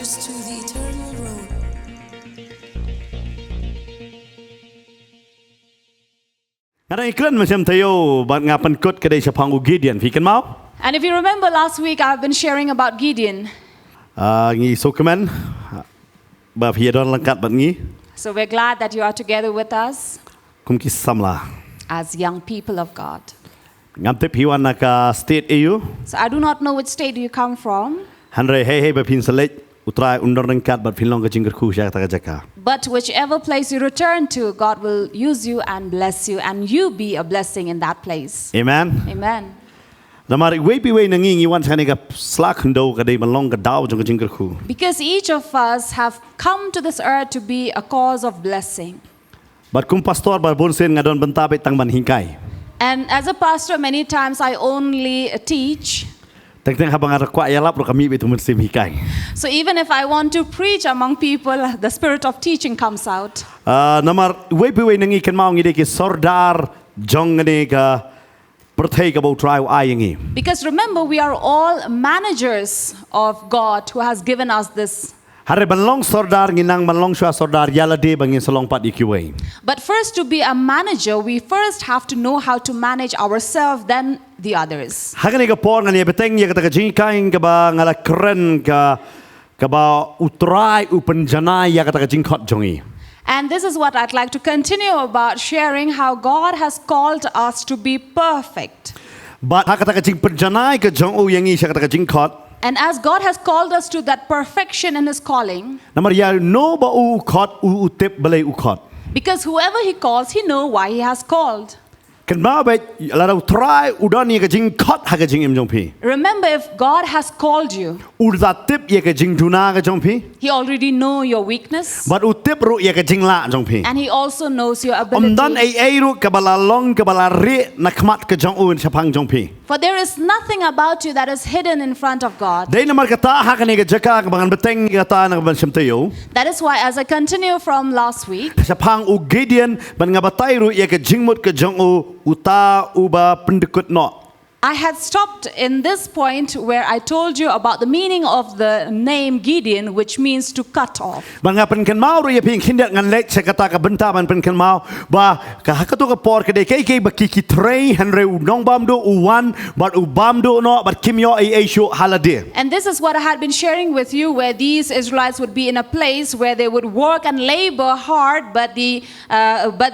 close to the eternal road. Ngarang iklan macam tayo bat ngapan kot kedai Shillong u Gideon fikan mau. And if you remember last week, I've been sharing about Gideon. Ngi sokeman ba hiadon langkat bat ngi So we're glad that you are together with us kum ki samla. as young people of God. Ngam tip hiwan naka state EU So I do not know which state you come from, hanre hey ba pin select utrai undor langkat bat Shillong ka jingker khu syak ta jaka. but whichever place you return to, God will use you and bless you, and you be a blessing in that place. Amen. Amen. Namari we pi we nangi ngi wan sane ka slak ndo ka dei malong ka daw jong ka jingker khu. Because each of us have come to this earth to be a cause of blessing. Bat kum pastor ba bon sen ngadon bentape tang ban hingkai. And as a pastor, many times I only teach. Teng habang ara kwa yalap ro kami betu mun sim hikai. So even if I want to preach among people, the spirit of teaching comes out. Namar we pi we nangi kan mau ngi de ki sordar jong ne ka perthai ka bo trai ai ngi. Because remember, we are all managers of God who has given us this. Hare banlong sordar nginang banlong shwa sordar yala de bangin salong pat ikiwe. But first, to be a manager, we first have to know how to manage ourselves, then the others. Hakani ka por ngani beteng ya kata ka jingkain ka ba ngala keren ka ba utrai U Pynjanai ya kata ka jingkhot jongi. And this is what I'd like to continue about sharing, how God has called us to be perfect. But hakata ka jing Pynjanai ka jong u yangi sya kata ka jingkhot. And as God has called us to that perfection in His calling, Namar ya no ba u khot u tip balai u khot. because whoever He calls, He knows why He has called. Kan ba ba la utrai udon ya ka jingkhot ha ka jing im jong pi. Remember, if God has called you, Urza tip ya ka jing tuna ka jong pi. He already knows your weakness, But u tip ru ya ka jing la jong pi. and He also knows your Dan ability. ai ru ka bala long ka bala re nakmat ka jong u Shillong jong pi. For there is nothing about you that is hidden in front of God. Dahil naman kata hakani ka jaka ka bangan beteng kata ng ban tayo. That is why, as I continue from last week, Shillong u Gideon ban nga batay ru ya ka jingmut ka jong u uta uba pendekut no. I had stopped in this point where I told you about the meaning of the name Gideon, which means to cut off. Ban nga pen kan mau ru ya ping hindak ngan lek sa kata ka benta ban pen kan mau ba ka hakato ka por ka de kay ba kiki trei hanre u nong bam do u wan but u bam do no but kimyo ai sho halade. And this is what I had been sharing with you, where these Israelites would be in a place where they would work and labor hard, but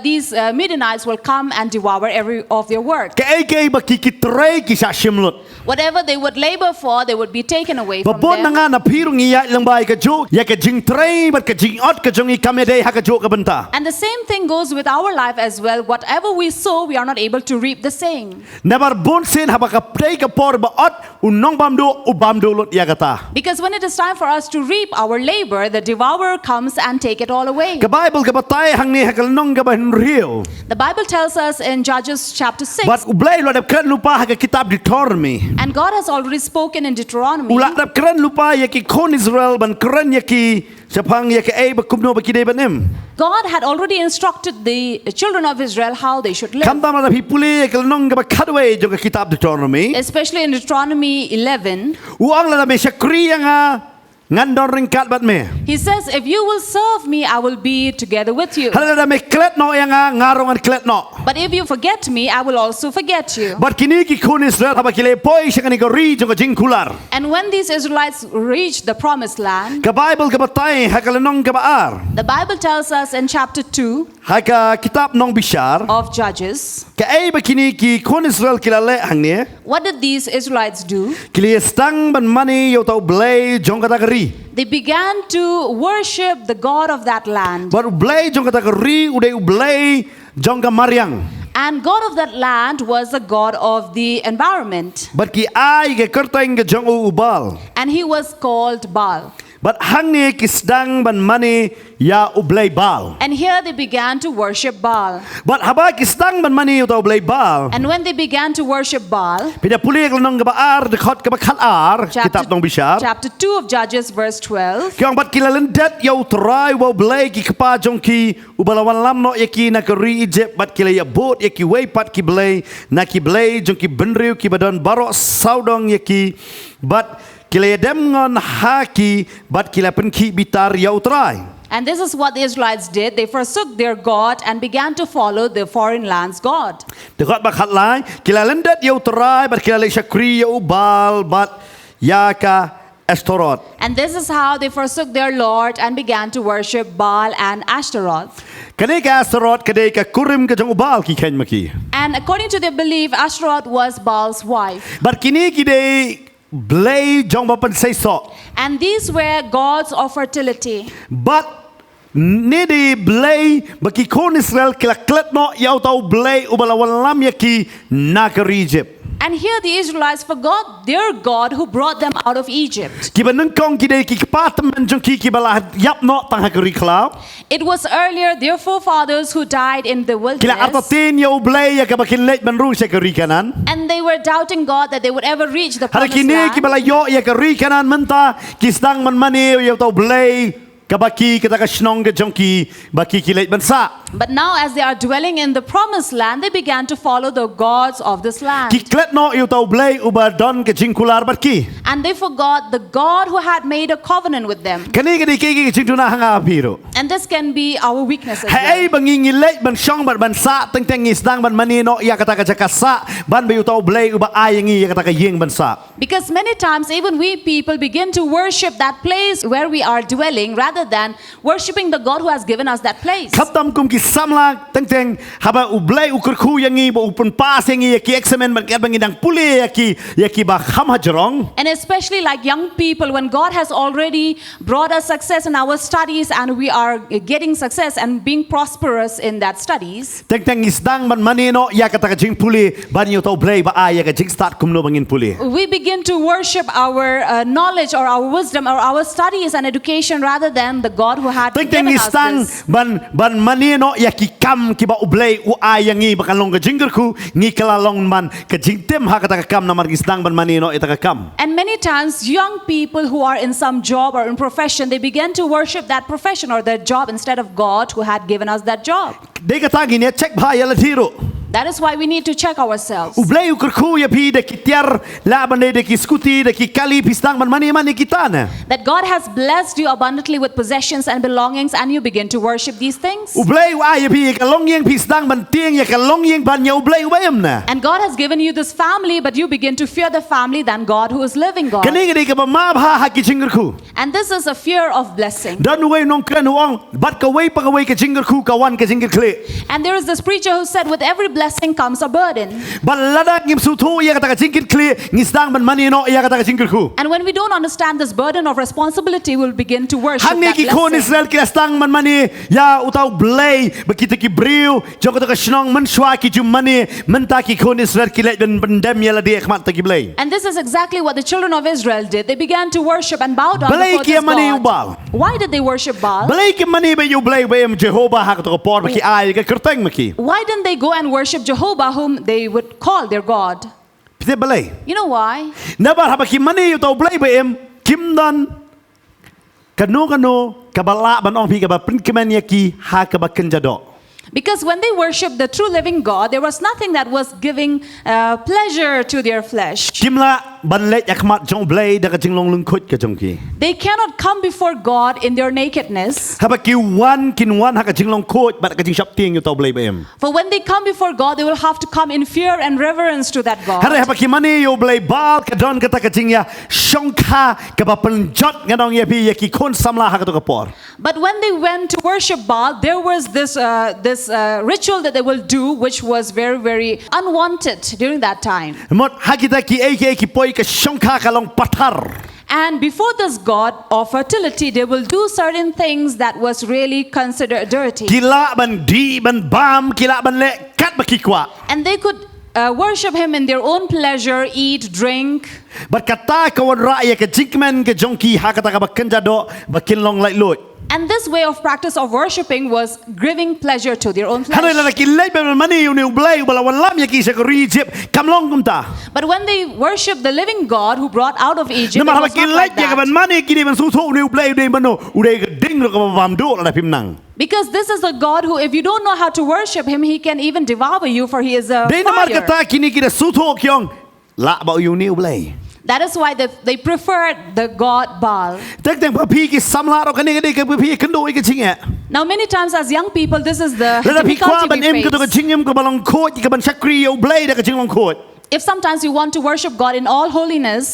these Midianites will come and devour every of their work. Kay ba kiki trei kisa shimlut. Whatever they would labor for, they would be taken away from Babon na them. nga na pirong iya lang ba ka jo ya ka jing trei but ka jing ot ka jong i kamede ha ka jo ka benta. And the same thing goes with our life as well. Whatever we sow, we are not able to reap the same. Never bon sen haba ka play ka por ba ot unong bam do u bam do lot ya kata. Because when it is time for us to reap our labor, the devourer comes and take it all away. Ka Bible ka batay hang ni hakal nong ka ba real. The Bible tells us in Judges chapter 6, But ublay lo dap kan lupa ha ka kitab Deuteronomy. and God has already spoken in Deuteronomy, Ula dap kan lupa ya ki kon Israel ban keren ya ki Shillong ya ka ai ba kumno ba kide banem. God had already instructed the children of Israel how they should live. Kam ta na pipuli ka nong ka ba kadwe jo ka kitab Deuteronomy. Especially in Deuteronomy 11, Uang la me syakri nga ngandon ringkat bat me. He says, if you will serve me, I will be together with you. Hala da me klet no yang ngarongan klet no. But if you forget me, I will also forget you. But kini ki kun Israel haba kile poi siya kani ko ri jo ka jingkular. And when these Israelites reached the promised land, Ka Bible ka batay hakalanong ka baar. the Bible tells us in chapter 2 Haka kitab nong bishar. of Judges, Ka ay ba kini ki kun Israel kilale hang ni. what did these Israelites do? Kili stang ban mani yo tau blay jong kata kari. They began to worship the God of that land. But blay jong kata kari uday blay jong ka mariang. And God of that land was the God of the environment. But ki ay ka kerteng ka jong ubal. And he was called Baal. But hang ni kisdang ban mani ya ublay bal. And here they began to worship Baal. But haba kisdang ban mani yo tau blay bal. And when they began to worship Baal, Pida puli ka nong gabaar dekhot ka bakhalar kitab nong bishar. chapter 2 of Judges, verse 12, Kyong bat kilalendet yo try wo blay ki kapa jong ki ubalawan lam no yaki na kari Egypt bat kilaya bot yaki way pat ki blay na ki blay jong ki benriu ki badan barok saudong yaki bat kila dem ngon haki bat kila penki bitar ya utrai. And this is what the Israelites did. They forsook their God and began to follow the foreign land's God. Dekat bakat lai kila lendet ya utrai bat kila le syakri ya ubal bat ya ka Ashtoreth. And this is how they forsook their Lord and began to worship Baal and Ashtaroth. Kadai ka Ashtoreth kadai ka kurim ka jong ubal ki ken maki. And according to their belief, Ashtaroth was Baal's wife. Bat kini kidai blei jong bapan seisok. And these were gods of fertility. But nidi blei baki kon Israel kila klet no yau tau blei ubalawan lam yaki nakar Egypt. And here the Israelites forgot their God who brought them out of Egypt. Kiba nengkong kidai ki kepatam jong ki balah yap no tang hakari klau. It was earlier their forefathers who died in the Kila wilderness. atatin yau blei ya ka bakin leit manru syakari kanan. And they were doubting God that they would ever reach the Hari promised kini ki land. bala yo ya kari kanan menta ki sedang man mani yau tau blei kabaki kita ka Shillong ke jongki baki ki leit bansa. But now as they are dwelling in the promised land, they began to follow the gods of this land. Ki klet no yau tau blei ubadon ke jingkular barki. And they forgot the God who had made a covenant with them. Kani kini ki jingtuna hanga apiro. And this can be our weakness as Hai well. bangi ngilek ban syong ban bansa teng teng isdang ban mani no ya kata ka jakasa ban bayu tau blei uba ayangi ya kata ka yeng bansa. Because many times even we people begin to worship that place where we are dwelling rather than worshipping the God who has given us that place. Khatam kum ki samla teng teng haba u blei u kerku yangi bo upen pas yangi ya ki examen ban kat bangi dang pule ya ki ba kham hajrong. And especially like young people, when God has already brought us success in our studies and we are getting success and being prosperous in that studies, Teng teng isdang ban mani no ya kata ka jing pule ban yu tau blei ba ya ka jing start kum no bangin pule. we begin to worship our knowledge or our wisdom or our studies and education rather than the God who had Teng teng given us isdang this. ban mani no ya ki kam ki ba u blei u ayangi ba kalong ka jing kerku ngi kalalong man ka jing tem ha kata ka kam na mar isdang ban mani no ita ka kam. And many times young people who are in some job or in profession, they begin to worship that profession or that job instead of God who had given us that job. Dei kata gini check ba ya la tiro. That is why we need to check ourselves. U blei u kerku ya pi de ki tiar la ban de ki skuti de ki kali pisdang ban mani kita na. That God has blessed you abundantly with possessions and belongings and you begin to worship these things. U blei u ya pi ka long yeng pisdang ban tieng ya ka long yeng ban ya u blei u bayam na. And God has given you this family, but you begin to fear the family than God who is living God. Kani gini ka ba ma ba ha ki jing kerku. And this is a fear of blessing. Dan wei Nongkhryiem uang bat ka wei pa ka wei ka jing kerku kawan ka jing kle. And there is this preacher who said, with every blessing comes a burden. Ban lada ngim su thu ya kata ka jing kle ngisdang ban mani no ya kata ka jing kerku. And when we don't understand this burden of responsibility, we'll begin to worship Hangi that ki kon blessing. Israel ki stang man mani ya utau blei bakita ki briu joko to ka Shillong man shwa ki jum mani menta ki kon Israel ki le ben bendem ya la di khmat ta ki blei. And this is exactly what the children of Israel did. They began to worship and bow down Blei before ki this mani God. ubal. Why did they worship Baal? Blei ki mani ba yu blei ba em Jehovah ha to ka por ba ki ai ka kerteng ma ki. Why didn't they go and worship Jehovah, whom they would call their God? Pite blei. You know why? Nabar ha ba ki mani yu tau blei ba em kim dan kanu kabala ban ong pi ka ba prin kemen ya ki ha ka ba kenjado. Because when they worshiped the true living God, there was nothing that was giving pleasure to their flesh. Kimla ban le yak mat jong blei da ka jing long lung khot ka jong ki. They cannot come before God in their nakedness. Haba ki wan kin wan ha ka jing long khot bat ka jing shap tieng yu tau blei ba em. For when they come before God, they will have to come in fear and reverence to that God. Hare haba ki mani yu blei bal ka don ka ta ka jing ya shong kha ka ba pen jot ngadong ya pi ya ki kon samla ha ka to ka por. But when they went to worship Baal, there was this ritual that they will do, which was very, very unwanted during that time. Mot ha kita ki poi ka shong kha ka long pathar. And before this God of fertility, they will do certain things that was really considered dirty. Kila ban di ban bam kila ban le kat ba ki kwa. And they could worship him in their own pleasure, eat, drink. Bat kata kawan raya ka jingmen ka jong ki ha kata ka ba kenjado ba kin long lai lot. And this way of practice of worshipping was giving pleasure to their own Hare la flesh. ki lai ba mani yu ne blei bala wan lam ya ki sa ka Egypt kam long kum ta. But when they worship the living God who brought out of Egypt, it Nama was haba ki not lai like ya ka ban that. mani ki ban su tho ne blei de bano udai ka ding ro ka ba bam do la pim nang. Because this is a God who, if you don't know how to worship him, he can even devour you, for he is a De na mar fire. kata kini ki da su tho kyong la ba yu ne blei. That is why they preferred the god Baal. แต่พระพี่กิสำลาเรากันนี่ก็ได้กับพระพี่กันดูอีกจริงอ่ะ Now many times as young people, this is the แล้วพี่คว้าบัน difficulty เอ็ม we ก็ตัวก็ face. ชิงเอ็มก็บัลลังโคดกับบันชักรีเอาเบลย์ก็ชิงลงโคด If sometimes you want to worship God in all holiness,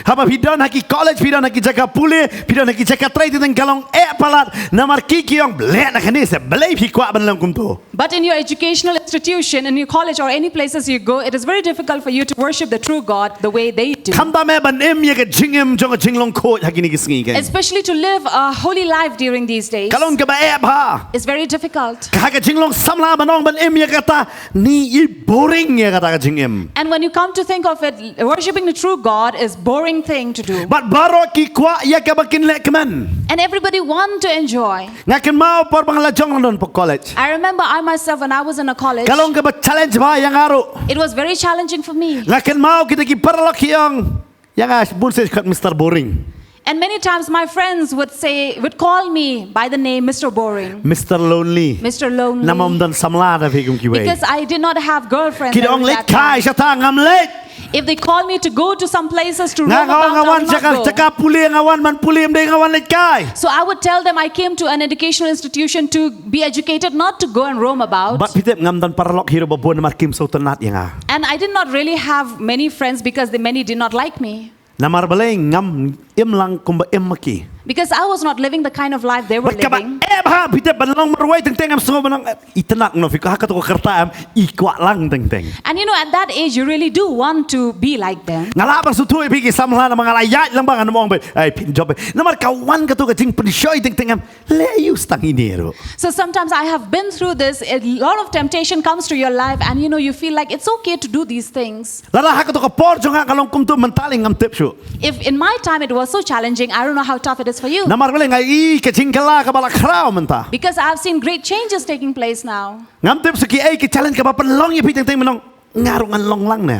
ฮะพี่ดอนฮักกี้ college พี่ดอนฮักกี้จักรปุเลพี่ดอนฮักกี้จักรไตรที่ตั้งกลองพลัดนามาร์กี้กี่องเบลย์นักนี่เสเบลย์พี่คว้าบันลังกุมโต but in your educational institution, in your college or any places you go, it is very difficult for you to worship the true God the way they do. คำตามแม่บันเอ็มยังก็ชิงเอ็มจงก็ชิงลงโคดฮักกี้นี่กิสงี้กัน Especially to live a holy life during these days, กลองกับพา it's very difficult. ฮักกี้ชิงลงสำลาบันน้องบันเอ็มยังก็ตานี่อี boring ยังก็ตาก็ชิงเอ็ม And when you come to think of it, worshiping the true God is boring thing to do. บัดบารอกี้คว้ายังก็บักกินเล็กมัน And everybody want to enjoy. งักกันมาปอร์บังละจงลงปก college I remember I myself when I was in a college, กลองกับ challenge พายังอารุ it was very challenging for me. งักกันมาkita ki parlok yang yang bull says kat Mr. Boring And many times my friends would call me by the name Mr. Boring, Mr. Lonely Mr. Lonely, namam dan samla da fi kum ki wei because I did not have girlfriends ki dong at lek that kai time. sata ngam lek If they call me to go to some places to roam nga about, I ngawan would not go. cakap puli ngawan man puli mde ngawan lek kai So I would tell them I came to an educational institution to be educated, not to go and roam about. bat pitep ngam dan parlok hiro babon mar kim so tenat yang a And I did not really have many friends because many did not like me. namar balai ngam im lang kum ba im maki Because I was not living the kind of life they were bat kaba living. ha pitep ban long marwai teng teng am so banang itenak no fi ka ka to kerta am I kwa lang teng teng And you know, at that age, you really do want to be like them. ngala par su thui pi ki samla na mga layat lang bang mong ba ay pin job namar kawan ka to ka jing pnishoy teng teng am le you stang inero So sometimes I have been through this. A lot of temptation comes to your life, and you know, you feel like it's okay to do these things. lala ha ka to ka por jong ha kalong kum tu mentaling ngam tip shu If in my time it was so challenging, I don't know how tough it is for you. namar bale ngai I ka jing kala ka bala khrao menta Because I've seen great changes taking place now. ngam tip su ki ai ki challenge ka ba pan long ye pi teng teng menong ngarung an long lang ne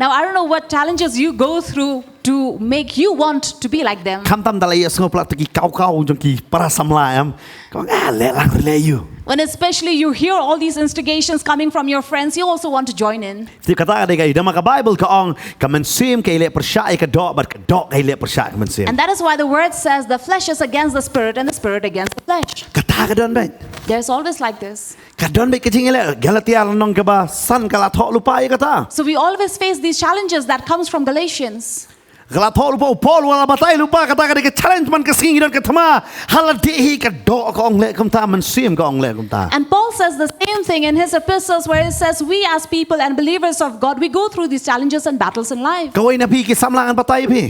Now, I don't know what challenges you go through to make you want to be like them. kham tam dalai sngo pla ki kau kau jong ki para samla am ko le lang le you When especially you hear all these instigations coming from your friends, you also want to join in. ti kata ka dai dama ka bible ka ong ka men sim ka ile persya ka dok bat ka dok ka ile persya ka men sim And that is why the word says the flesh is against the spirit and the spirit against the flesh. kata ka don bai There's always like this. ka don bai ka jing ile galatia nong ka ba san kala tho lupa ai kata So we always face these challenges that comes from Galatians. kala tho lupa Paul wala batai lupa kata ka ka challenge man ka singi don ka thama halati hi ka dok ka ong le kum ta men sim ka ong le kum ta And Paul says the same thing in his epistles where he says we as people and believers of God, we go through these challenges and battles in life. kawai na pi ki samlangan batai pi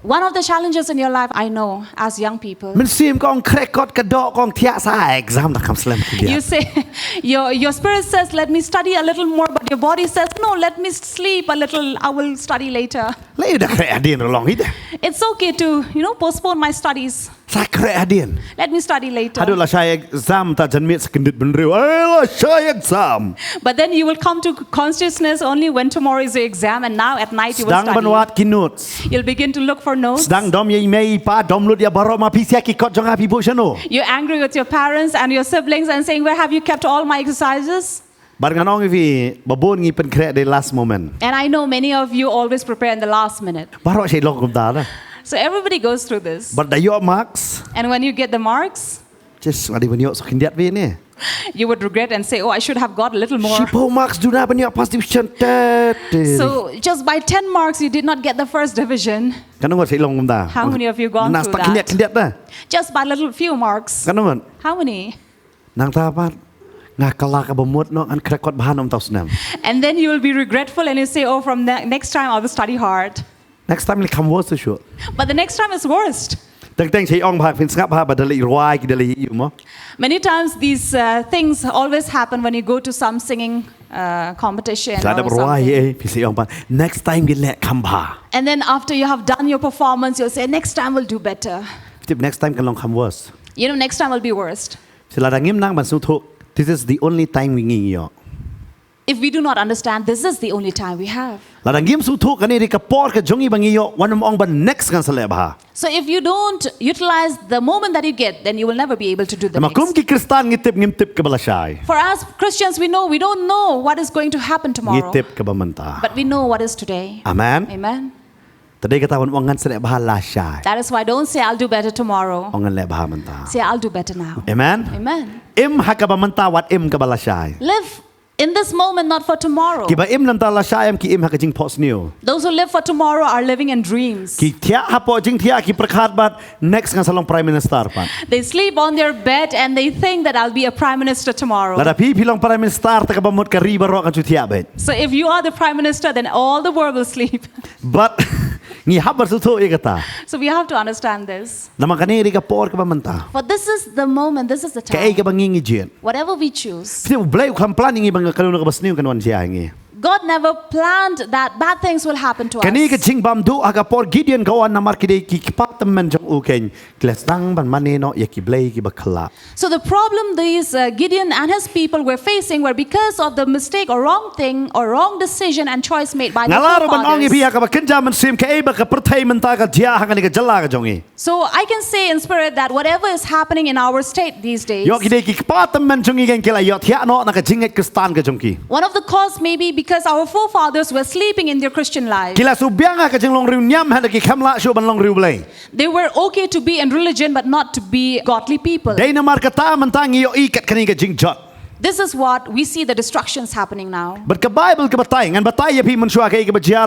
One of the challenges in your life, I know, as young people, men sim ka ong krek kot ka dok ka ong thia sa exam da kam slam ki dia you say, your spirit says, let me study a little more, but your body says, no, let me sleep a little, I will study later. le da krek adin long ida It's okay to, postpone my studies. sa krek adin Let me study later. Aduh lah saya exam tak janmit sekendit benriu. Ayolah saya exam. But then you will come to consciousness only when tomorrow is your exam, and now at night you will Sedang study. benwat kinut. You'll begin to look for notes. Sedang dom ye mei pa dom lut ya baro ma pisia ki kot jong api bo chano. You're angry with your parents and your siblings and saying, where have you kept all my exercises? Bar nganong ifi babon ngi pen krek de last moment. And I know many of you always prepare in the last minute. Baro sei long kum ta lah. So everybody goes through this. Bar dayo marks. And when you get the marks, Just adi benyo so kindiat we ni. you would regret and say, oh, I should have got a little more. Sipo marks duna benyo pas division tet. So just by 10 marks, you did not get the first division. Kanong sei long kum ta. How many of you gone Nas through tak kindiat that? kindiat dah. Just by little few marks. Kanong How many? nang ta pat ngakala ka bemut no an krek kot bahan om tau senam. And then you will be regretful and you say, oh, from next time I will study hard. Next time ni kam worse sure. But the next time is worst. Teng sei ong phak pin ngap ha badali ruai ki dali yu mo. Many times these things always happen when you go to some singing competition Sada or ruai something. pi sei ong pa. Next time gi le kam ba. And then after you have done your performance, you'll say, next time we'll do better. Tip next time kan long kam worse. Next time will be worst. Sila dangim nang ban su thu. This is the only time we ngi yo. If we do not understand, this is the only time we have. La dangim su thu kan ni ka por ka jongi bangi yo wanam ong ban next kan sale ba. So if you don't utilize the moment that you get, then you will never be able to do the Makum next. ki kristan ngitip ngimtip ka balasay. For us Christians, we don't know what is going to happen tomorrow. Ngitip ka ba man ta. But we know what is today. Amen. Amen. Tadi kata wan ngan selek bahal lashai. That is why don't say I'll do better tomorrow. Ngan lek bahal menta. Say I'll do better now. Amen. Amen. Im hakaba menta wat im ka balashai. Live in this moment, not for tomorrow. Kiba im nanta lashai am ki im hakajing pots new. Those who live for tomorrow are living in dreams. Ki tia hapo jing tia ki prakhat bat next ngan salong prime minister pan. They sleep on their bed and they think that I'll be a prime minister tomorrow. Lada pi pilong prime minister ta ka bamut ka riba ro kan chu tia bet. So if you are the prime minister, then all the world will sleep. But ni habar su tho kata. So we have to understand this. Nama kaniri ka por ka bamenta. For this is the moment, this is the Ka ai ka time. bangingi jen. Whatever we choose. Pi blai kam planning ibang kalun ka basniu kan wan sia ngi. God never planned that bad things will happen to Kani ka us. ching bam du aga por Gideon kawan na markide ki patam men jong uken klestang ban maneno ya ki blai ki bakla. So the problem these Gideon and his people were facing were because of the mistake or wrong thing or wrong decision and choice made by the Ngalaro ban ongi forefathers. biya ka bakinja man sim ka eba ka perthai man ta ka dia hangani ka jalla ka jongi. So I can say in spirit that whatever is happening in our state these days, Yo ki de ki patam men jongi gen kila yo thia no na ka jinget kristan ka jongki. one of the cause may be because our forefathers were sleeping in their Christian life. Kila su bianga ka jing long riu nyam ha ki khamla shu ban long riu blai. They were okay to be in religion but not to be godly people. Dai na mar ka ta man ta ngi yo ikat kani ka jing jot. This is what we see the destructions happening now. But ka Bible ka batay ngan batay ya pi man shua ka ka bajia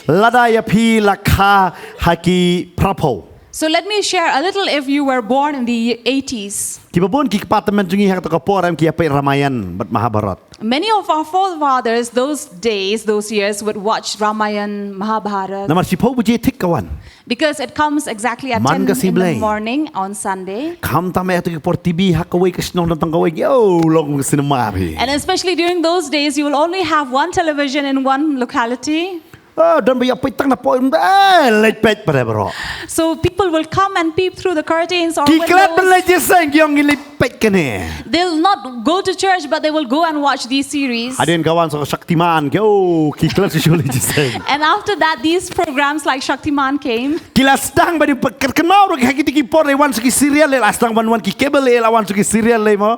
lada ya pi lakha haki prapo. So let me share a little. If you were born in the 80s, Ki babon ki patam men jongi ha ka por am ki apa Ramayan bat Mahabharat. many of our forefathers those days, those years would watch Ramayan, Mahabharata Namar si po buje tik kawan. because it comes exactly at Man 10 kasi in the blay. morning on Sunday. Kam ta me to por TV ha kawai ka snong tang kawai yo long sinema bi. And especially during those days, you will only have one television in one locality. Oh dan ba pitang na po late pet pa bro. So people will come and peep through the curtains or Ki klat ban windows. late sang yung late pet kani. They'll not go to church, but they will go and watch these series. Adin kawan so Shaktiman yo ki klat si shuli sang. And after that, these programs like Shaktiman came. Kilas dang ba di kenau ro ki ki por le wan ki serial le astang wan ki cable le wan ki serial le mo.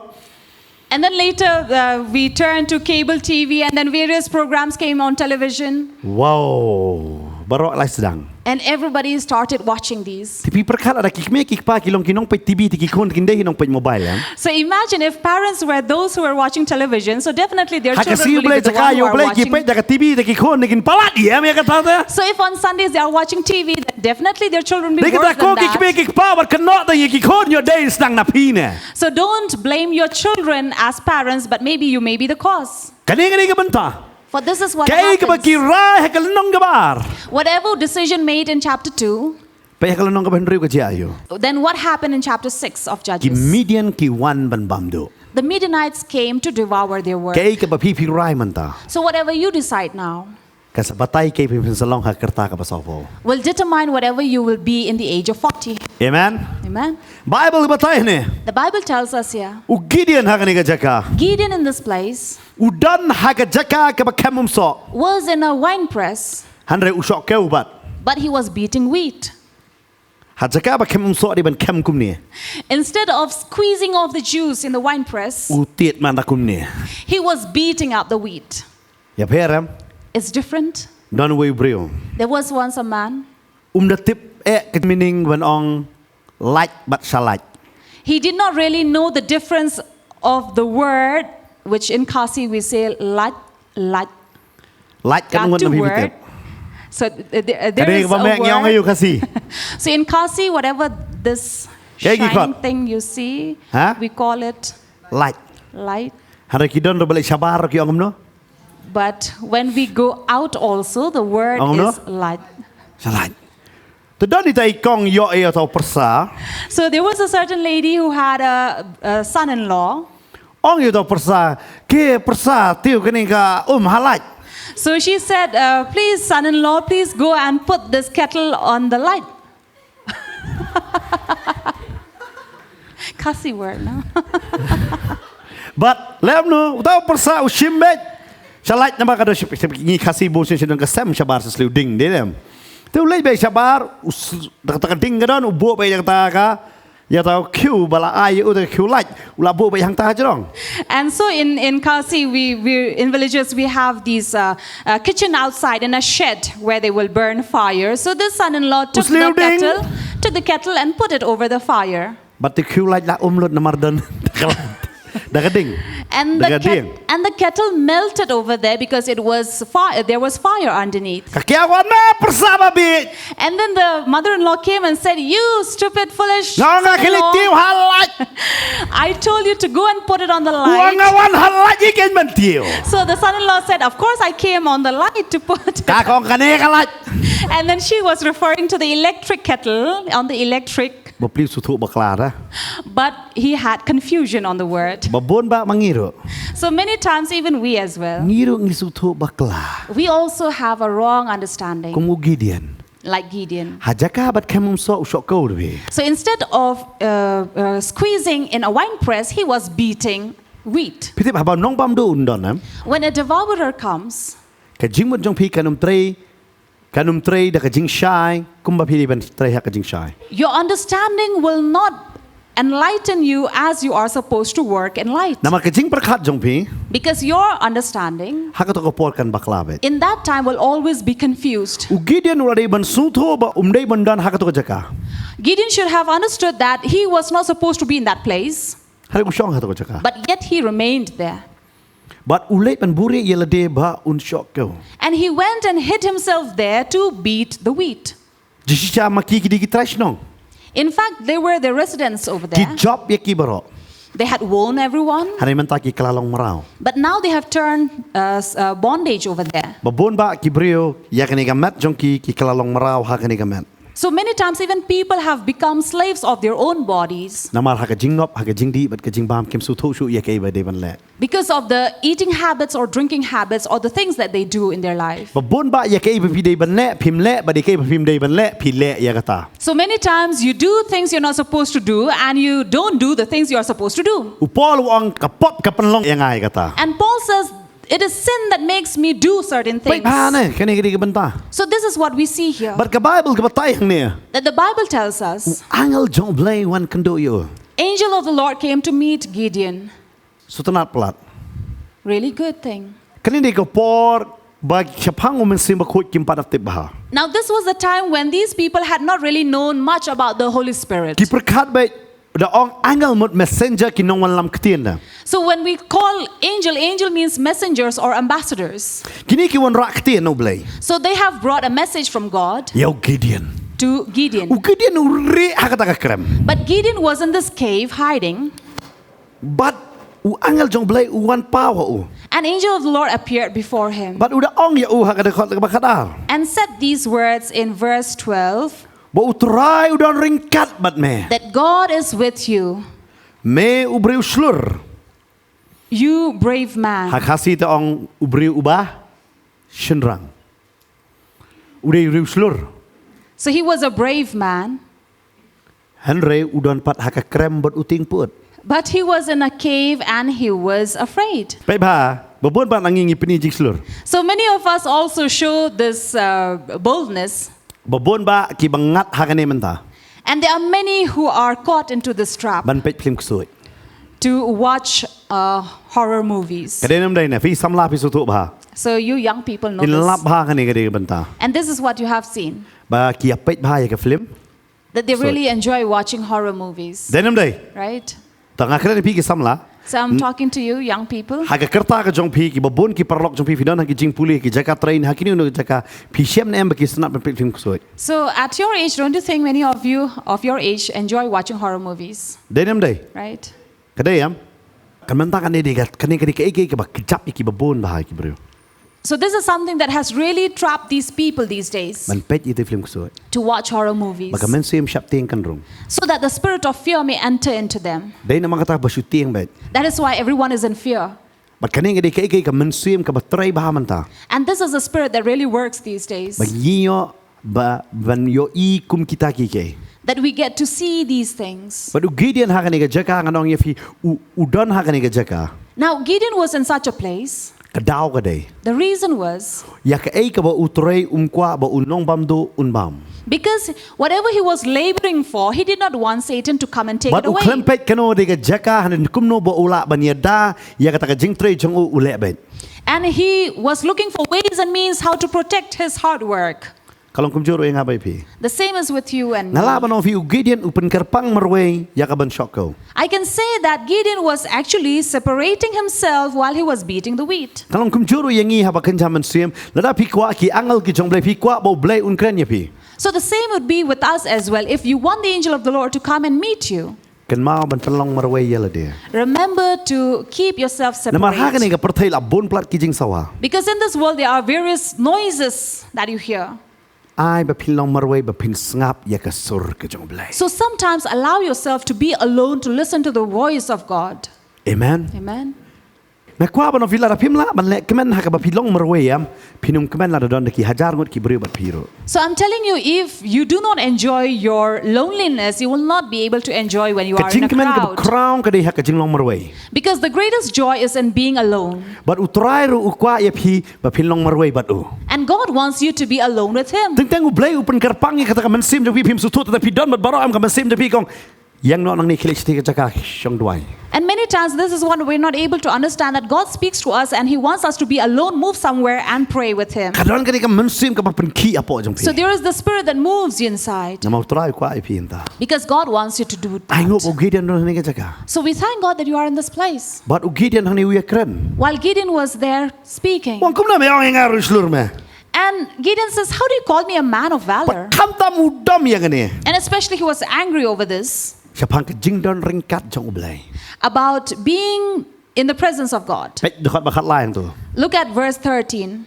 And then later, we turned to cable TV, and then various programs came on television. Wow. Baro lai sedang. And everybody started watching these. Tapi perkara ada kikme kikpa kilong kinong pe TV ti kikon kinde hinong pe mobile ya. So imagine if parents were those who were watching television, so definitely their Haka children si will blay be the one who yo are blay ki watching. pe daga TV ti kikon nikin palat ya me kata ta. So if on Sundays they are watching TV, then definitely their children will be Dek worse kata ko than kikme that. kikpa war kanot ta kikon yo day sedang na pine. So don't blame your children as parents, but maybe you may be the cause. Kani ka benta. For this is what Kay ka ba happens. kirai hakalanong gabar. Whatever decision made in chapter 2, Pa hakalanong gabar henry ka ayo. then what happened in chapter 6 of Ki Judges? Midian ki wan ban bamdo. The Midianites came to devour their work. Kay ka ba pipirai man ta. So whatever you decide now Kasi batay kay pinsalong hakerta ka pasopo. will determine whatever you will be in the age of 40. Amen. Amen. Bible batay ni. The Bible tells us here, U Gideon hakani ka jaka. Gideon in this place Udan haga jaka ka ba kamum so. was in a wine press, Hanre usok ke ubat. but he was beating wheat. Hajaka ba kamum so di ban kam kum ni. Instead of squeezing off the juice in the wine press, Utit man kum ni. he was beating up the wheat. Ya peram. It's different. Don we brio. There was once a man. The tip ke meaning when on like but salat. He did not really know the difference of the word, which in Kasi we say like. Like kan Got ngon to na word. bibit. So there Kade is ka ba me a ngong word. ayo kasi. So in Kasi, whatever this Kaya shining gikot. thing you see, Ha? we call it Like. light. Hanre kidon ro balik sabar ki ongom no. But when we go out also, the word Oh, no? is light. Salat. Tadon ita ikong yo ayo tau persa. So there was a certain lady who had a son-in-law. Ong yo tau persa. Ke persa tiu kini ka halat. So she said, please, son-in-law, please go and put this kettle on the light. Kasi word, no? But lem no tau persa usimbet. Salat na ba kada ni kasi bo sin ka sem sabar sa ding dem. Tu lay bay sabar us ding ka don ubo bay kata ka Ya tahu Q bala ai udah Q light ula bu bayang ta jerong. And so in Khasi, we in villages we have these kitchen outside in a shed where they will burn fire. So this son-in-law took the kettle and put it over the fire. But the Q light la lut na mardan. Dah keding. And the kettle melted over there because it was there was fire underneath. Kakiawan na persama bi. And then the mother-in-law came and said, "You stupid, foolish Nga kiliktiu halat. I told you to go and put it on the light." Wangawan halat ikan mentiu. So the son-in-law said, "Of course I came on the light to put it." Kakong kane kalat. And then she was referring to the electric kettle on the electric. Bapli sutu baklara. But he had confusion on the word. Babon ba mangiru. So many times even we as well, Ngiru ngisutu bakla. we also have a wrong understanding, Kumu Gideon. like Gideon. Hajaka bat kamum so usok kau dwi. So instead of squeezing in a wine press, he was beating wheat. Pitip haba nong bam do undon. When a devourer comes, Kajing mo jong pi kanum trei da kajing shai kumba pi ban trei ha kajing shai. your understanding will not enlighten you as you are supposed to work in light. Nama kajing perkat jong pi Because your understanding hakato ko por kan bakla bet. in that time will always be confused. U Gideon ulade ban suto ba umdei bandan hakato ko jaka. Gideon should have understood that he was not supposed to be in that place, Hari ko syong hakato ko jaka. but yet he remained there. But ulai ban buri yelade ba un syok kau. And he went and hid himself there to beat the wheat. Jisha maki kidi trash nong. In fact, they were the residents over Ki there. job ya ki baro. They had won everyone, Hari menta ki kelalong merau. but now they have turned bondage over there. Babon ba ki brio ya kani gamat jong ki kelalong merau ha kani gamat. So many times even people have become slaves of their own bodies Namar ha kajing nop ha kajing di bat kajing bam kim su thu su ya kai ba de ban le. because of the eating habits or drinking habits or the things that they do in their life. Babon ba ya kai ba pi de ban le phim le ba de kai ba phim de ban le pi le ya kata. So many times you do things you're not supposed to do and you don't do the things you're supposed to do. Upol wang kapop kapanlong ya ngai kata. And Paul says, it is sin that makes me do certain Baik things. ha ne kani kadi ka banta. So this is what we see here. But ka Bible ka batay hang ne. That the Bible tells us, Angel jong blay wan kando yo. angel of the Lord came to meet Gideon. Sutanat plat. Really good thing. Kani di ko por ba chapang umen sim ba khot kim pat tip ba. Now this was the time when these people had not really known much about the Holy Spirit. Ki perkat ba da ong angel mot messenger ki nong wan lam ktien da. So when we call angel means messengers or ambassadors. Kini ki wan rak ktien no blay. So they have brought a message from God Yo Gideon. to Gideon. U Gideon uri hakata ka krem. But Gideon was in this cave hiding. But u angel jong blay u wan power u. An angel of the Lord appeared before him But u da ong ya u hakata khot ka bakadar. and said these words in verse 12, Ba u try u don ringkat bat me. that God is with you, Me u breu slur. you brave man. Hakasi ta ong u breu u ba shenrang. U de breu slur. So he was a brave man, Henry u don pat haka krem bat u ting put. but he was in a cave and he was afraid. Baik ba, babon ba nangingi pinijik slur. So many of us also show this boldness, Babon ba ki bangat hakane menta. and there are many who are caught into this trap Ban pet film ksoi. to watch horror movies. Kadenam dai na fi samla pi sutu ba. So you young people know In lap this. ba kani kade benta. And this is what you have seen, Ba ki apet ba ya ka film. that they Sorry. really enjoy watching horror movies, Denam dai. right? Tanga kade pi ki samla. So I'm talking to you young people. Haga kerta ka jong pi ki babon ki parlok jong pi fidon ha ki jing puli ki jaka train ha kini no jaka pi shem nem ba ki snap ban pet film ksoi. So at your age, don't you think many of you of your age enjoy watching horror movies, Denam dai. right? Kade yam. Kan menta kan de gat kani kade ke ke ba kijap ki babon ba ki bro. So this is something that has really trapped these people these days Ban pet itu film ksoi. to watch horror movies, Baka men sim shap ting kan rong. so that the spirit of fear may enter into them. Dai na mga kata ba shooting bet. That is why everyone is in fear. But kani kade ke ka men sim ka ba try ba menta. And this is a spirit that really works these days, Ba yio ba ban yo I kum kita ki ke. that we get to see these things. But u Gideon ha kani ka jaka nganong ye fi u don ha kani ka jaka. Now Gideon was in such a place. Kadaw ka day. The reason was Ya ka ay ka ba utray umkwa ba unong bam do unbam. Because whatever he was laboring for, he did not want Satan to come and take But it away. uklempet kano de jaka hanin kumno bo ula banyada ya kata jing tre jong ule bet. And he was looking for ways and means how to protect his hard work. Kalong kumjuro yang abai pi. The same is with you and me. Nalaban of you Gideon upen kerpang marway ya kaban shoko. I can say that Gideon was actually separating himself while he was beating the wheat. Kalong kumjuro yang i haba kenjaman siem lada pi kwa ki angal ki jong blai pi kwa bo blai unkren ya pi. So the same would be with us as well. If you want the angel of the Lord to come and meet you, Kan mau ban pelong marway ya dia. remember to keep yourself Namar ha separate. ka perthai la bon plat ki jing sawa. Because in this world there are various noises that you hear. Ai ba pilong marway ba pin ngap ya ka sur ke jong blai. So sometimes allow yourself to be alone to listen to the voice of God. Amen. Amen. Na kwa ban of la pim la ban le kemen ha ka ba pilong marway yam pinung kemen la don ki hajar ngot ki beri bat piro. So I'm telling you, if you do not enjoy your loneliness, you will not be able to enjoy when you Ka are in jing a kemen ka crowd. crown ka dei ha ka jing long marway. Because the greatest joy is in being alone. But utrai ru ukwa ya pi ba pilong marway bat u. And God wants you to be alone with Him. Teng u blai upen kerpang ya kata ka mensim jong pi pim sutut ta pi don bat baro am ka mensim jong pi kong yang no nang ni khilik sti ka jaka shong duai. And many times this is what we're not able to understand, that God speaks to us and He wants us to be alone, move somewhere and pray with Him. Kadon ka ni ka mensim ka ba pen ki apo jong pi. So there is the spirit that moves you inside. Na mau trai kwa ai pi enta. Because God wants you to do Ai ngo that. bo Gideon no ni ka jaka. So we thank God that you are in this place. But u Gideon hang ni u ya kren. While Gideon was there speaking. Wang kum na me ong nga ru slur me. And Gideon says, how do you call me a man of valor? Kam ta mu dom ya ni. And especially he was angry over this, Siapang ka jing don ringkat jong u blai. about being in the presence of God. Pet dekat bakat lain tu. Look at verse 13.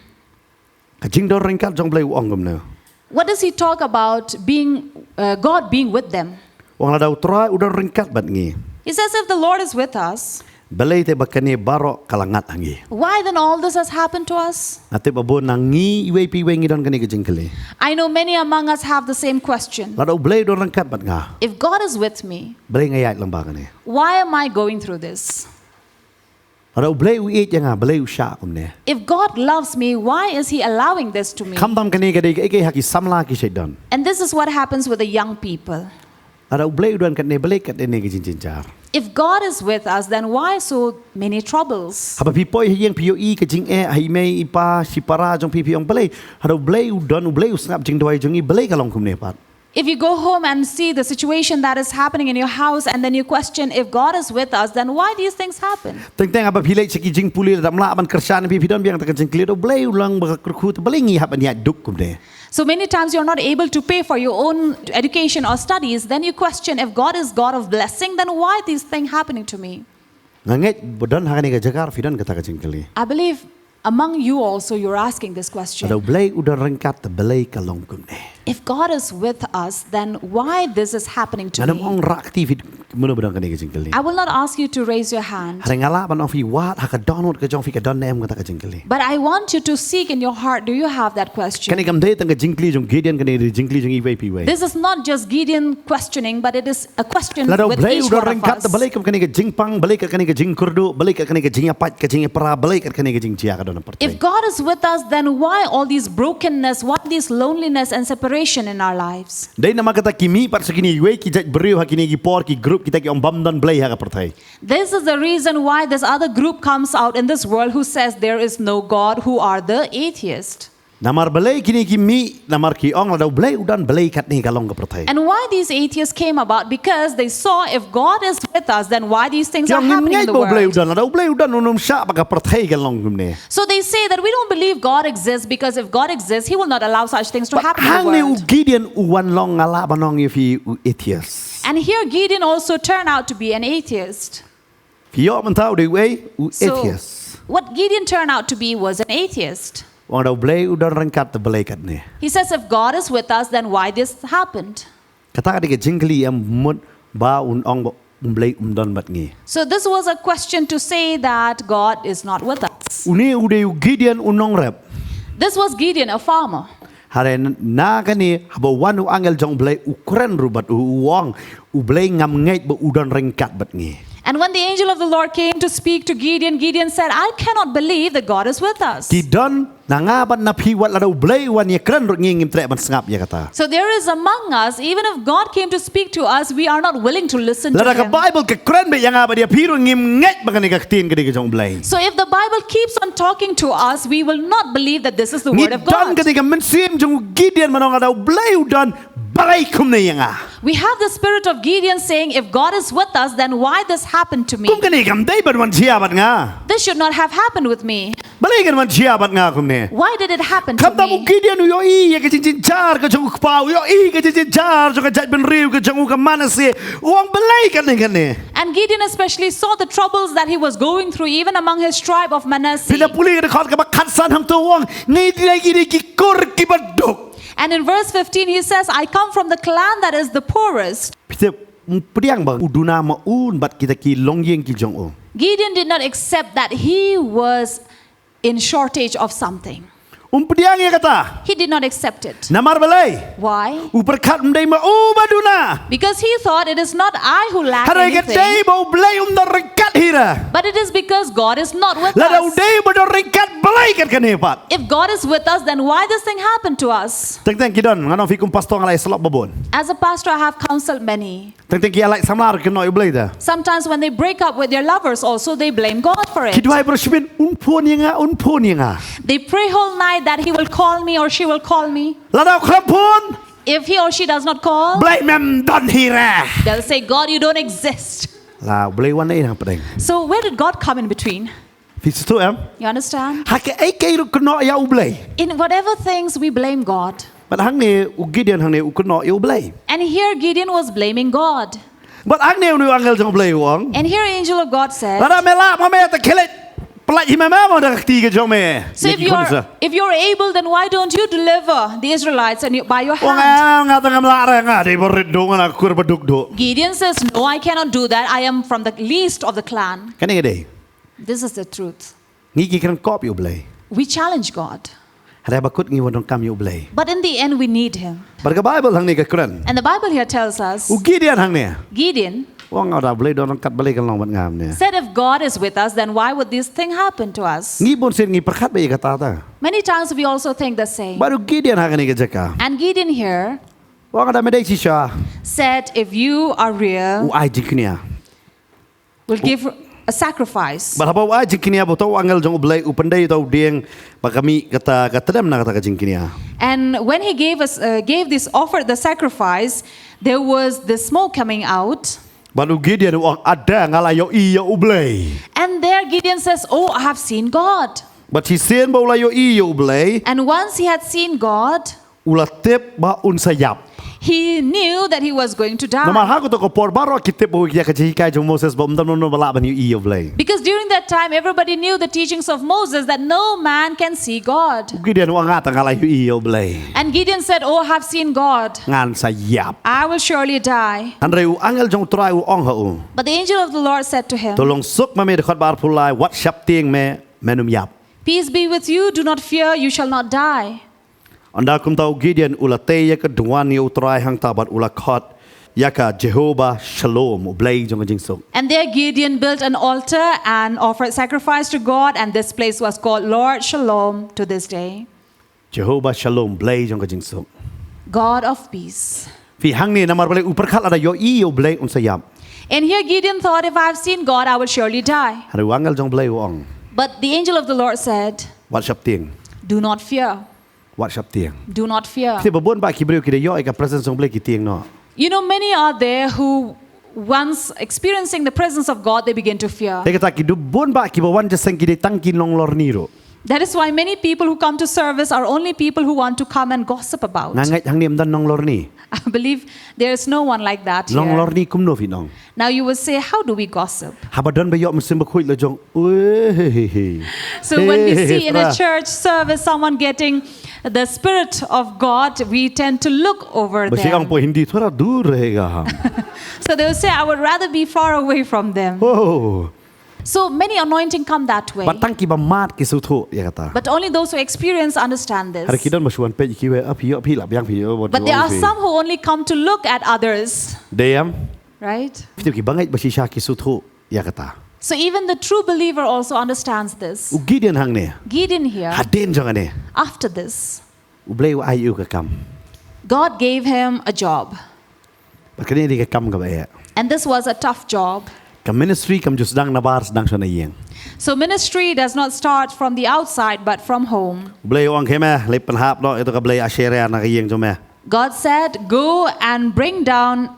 Ka jing don ringkat jong blai u ong gum na. What does he talk about being, God being with them? Wang la dau trai u don ringkat bat ngi. He says, if the Lord is with us, Balai te bakane baro kalangat angi. why then all this has happened to us? Ate babo nangi iwe pi wengi don kani ka jing kali. I know many among us have the same question. La dau blai don ringkat bat nga. If God is with me, Blai ngayat lamba kani. why am I going through this? La dau blai u eat yang nga blai u sha kum ne. If God loves me, why is He allowing this to me? Kam dam kani ka dei ke haki samla ki shaidan. And this is what happens with the young people. La dau blai u don kat ne blai kat ne ki jing jar. If God is with us, then why so many troubles? Haba pi poi hieng pi yo i ka jing hai mei ipa si para jong pi pi ong blai. Ha dau blai u don u blai u snap jing doi jong i blai ka long kum ne pat. If you go home and see the situation that is happening in your house and then you question if God is with us, then why these things happen? Teng apa pilai ceki jing puli dam la ban kersan pi pi don biang ta ka jing kli do blai u lang ba ku ta blai ngi hab an ya duk kum ne. So many times you're not able to pay for your own education or studies, then you question if God is God of blessing, then why these things happening to me? Nganget bodon ha ni ka jagar fi don ka ta ka jing kli. I believe among you also you're asking this question. Ada blai u don ringkat ta blai ka long kum ne. If God is with us, then why this is happening to Nanam me? ong rakti fi muno bodon ka ni ka jing kli. I will not ask you to raise your hand, Hare ngala ban of fi wat ha ka donot ka jong fi ka don nem ka ta ka jing kli. but I want you to seek in your heart, do you have that question? Kani kam dei tang ka jing kli jong Gideon ka ni jing kli jong i wei pi wei. This is not just Gideon questioning, but it is a question La dau with blai u each don one of ringkat ta us. blai kam ka ni ka jing pang blai ka ni ka jing kurdu blai ka ni ka jing apat ka jing para blai ka ni ka jing cia ka don pertai. If God is with us, then why all these brokenness, why this loneliness and separation in our lives? Dai nama kata kimi par sekini wei ki jaj beriu ha kini ki por ki group kita ki om bam don blai ha ka pertai. This is the reason why this other group comes out in this world who says there is no God, who are the atheist. Namar blai kini ki mi namar ki ong la dau blai udan blai kat ni ka long ka pertai. And why these atheists came about? Because they saw if God is with us, then why these things are Yang happening ngai in the bo blai world? udan la dau blai udan unum sha pa ka pertai ka long kum ne. So they say that we don't believe God exists because if God exists, He will not allow such things to happen in Hang the ni u world. Gideon u wan long ngala banong ye fi u atheist. And here Gideon also turned out to be an atheist. Fi yo man tau de wei u So atheist. what Gideon turned out to be was an atheist. Wang dau blai udan rangkat ta blai kat ni. He says if God is with us, then why this happened? Kata ka jingkli am mut ba un ong bo blai don bat ngi. So this was a question to say that God is not with us. Uni u de u Gideon unong rep. This was Gideon, a farmer. Hare na kani habo wan u angel jong blai u kren rubat u wong u blai ngam ngai bo udon rengkat bat ngi. And when the angel of the Lord came to speak to Gideon, Gideon said, I cannot believe that God is with us. Gideon nangaban na piwat la U Blei U wan ye kren rot ngingim tre ban sngap ye kata. So there is among us, even if God came to speak to us, we are not willing to listen to La ka him. Bible ke kren be yang aba dia piru ngim nget bagani ka tin ke de jong Blei. So if the Bible keeps on talking to us, we will not believe that this is the word of Dan God. ke de men sim jong Gideon manong ada U Blei U dan balai kum ne yang a. We have the spirit of Gideon saying, if God is with us, then why this happened to me? Kum ke ni kam dei ban wan chia bat nga. This should not have happened with me. Balai kan wan chia bat nga kum ne. Why did it happen to Kam ta mu me? Gideon yo I ye ke chin char ke jong pau yo I ke chin char jong ka jat ben riu ke jong ka manase uang balai kan ne. And Gideon especially saw the troubles that he was going through, even among his tribe of Manasseh. Pila puli ke khot ka ba khat san ham to uang ngai di lagi di ki kur ki baduk. And in verse 15 he says, I come from the clan that is the poorest. Pita pediang bang uduna ma un bat kita ki long yeng ki jong o. Gideon did not accept that he was in shortage of something. Pediang ye kata. He did not accept it. Namar balai. Why? Upar khat mdai ma u baduna. Because he thought it is not I who lack Harai ke dei anything, ba U Blei U da rekat hira. but it is because God is not with La da us. dei ba da rekat balai kat kan hebat. If God is with us, then why this thing happened to us? Teng kidon ngano fikum pastor ngalai selok babon. As a pastor, I have counseled many. Teng ki alai samlar ke no U Blei da. Sometimes when they break up with their lovers also, they blame God for it. Kidwai bersibin un pon yang a. They pray whole night that he will call me or she will call me. La da krap pon. If he or she does not call, Blei mem don hira. they'll say, God, you don't exist. La U Blei U wan ai hang pedeng. So where did God come in between? Fitu tu em. You understand? Ha ke ai ke ru kno ya U Blei. In whatever things we blame God. But hang ne U Gideon hang ne U kno U Blei. And here Gideon was blaming God. But hang ne nu angel jong Blei U ong. And here angel of God said, La da mela ma me ta kelet. Pelaj hi mama ma da ti ke jong me. so if you're able, then why don't you deliver the Israelites and by your Wong hand? nga tang amla ra nga di borit do nga kur baduk do. Gideon says, no, I cannot do that. I am from the least of the clan. Kan ngai This is the truth. ngi ki kan kop U Blei. We challenge God. Hada bakut ngi won kam U Blei. But in the end, we need him. Bar ka Bible hang ne ka kran. And the Bible here tells us, U Gideon hang ne. Gideon Wong nga Blei do kat balai kan long bat ngam ne. said, if God is with us, then why would this thing happen to us? Ngi bon sin ngi perkhat be kata ta. Many times we also think the same. Baru Gideon hang ne ka jaka. And Gideon here Wong ada medai sisha. said, if you are real, U ai jiknia. we'll give a sacrifice. Barapa wa jiknia bo to angel jong U Blei U pandai to dieng pakami kata katadam na kata ka jiknia. And when he gave this offer, the sacrifice, there was the smoke coming out. Baru Gideon wong ada ngalayo I ya U Blei. And there Gideon says, oh, I have seen God. But he seen ba ulayo I ya U Blei. And once he had seen God, Ula tip ba un sayap. he knew that he was going to die. Naman hago to ko por baro kitip bo kiya ka kai jong Moses ba umdam no bala ban I ya U Blei. Because during that time, everybody knew the teachings of Moses that no man can see God. Gideon wong ngata ngalayo I ya U Blei. And Gideon said, oh, I have seen God. Ngan sayap. I will surely die. Andre u angel jong try u ong ha u. But the angel of the Lord said to him, Tolong suk ma me de khot bar pulai wat shap ting me menum yap. peace be with you. Do not fear. You shall not die. Anda kum tau Gideon ula te ya ka duan ni utrai hang tabat ula khot ya ka Jehovah Shalom U Blei jong jing suk. And there Gideon built an altar and offered sacrifice to God. And this place was called Lord Shalom to this day. Jehovah Shalom Blei jong jing suk. God of peace. Fi hang ni namar balai upar khat ada yo I U Blei un sayap. And here Gideon thought, if I have seen God, I will surely die. Haru angel jong Blei u ong. But the angel of the Lord said, Wat shap ting. do not fear. Wat shap ting. Do not fear. Ti babon ba ki breu ki de yo ka presence jong Blei ki ting no. You know, many are there who, once experiencing the presence of God, they begin to fear. Te kata ki du bon ba ki ba wan jasang ki de tang ki long lor ni ro. That is why many people who come to service are only people who want to come and gossip about. Nangai hang ni amdan nong lor ni. I believe there is no one like that Long here. lor ni kum no fi nong. Now you will say, how do we gossip? Habadan ba yo mesim ba khuit lo jong. Oi. So when we see in a church service someone getting the Spirit of God, we tend to look over Basi ang them. po hindi thora dur rahega ham. So they will say, I would rather be far away from them. Oh. So many anointing come that way. Batang ki ba mat ki suthu ya kata. But only those who experience understand this. Hari kidan masuan pe ki we api yo api lap yang pi yo. But there are some who only come to look at others, Deyam. right? Fitu ki bangai basi sha ki suthu ya kata. So even the true believer also understands this. U Gideon hang ne. Gideon here, Hadin jong ne. after this, U blei u ai u ka kam. God gave him a job. Ba kini di ka kam ka ba. And this was a tough job. Ka ministry kam jus dang nabar sedang sana yeng. So ministry does not start from the outside but from home. Blei wang keme le penhap no itu ka blei Asherah na ka yeng jom me. God said, go and bring down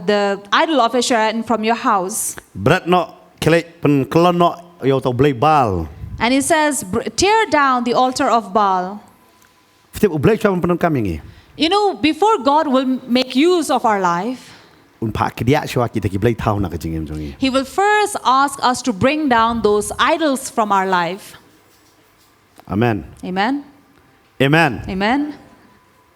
the idol of Asherah from your house. Berat no kele pen kelon no yo tau blei Baal. And he says, tear down the altar of Baal. Fitip u blei chwa pen kam yengi. You know, before God will make use of our life, Un pak dia chwa kita ki blei thau na ka jingem jongi. He will first ask us to bring down those idols from our life. Amen. Amen. Amen. Amen.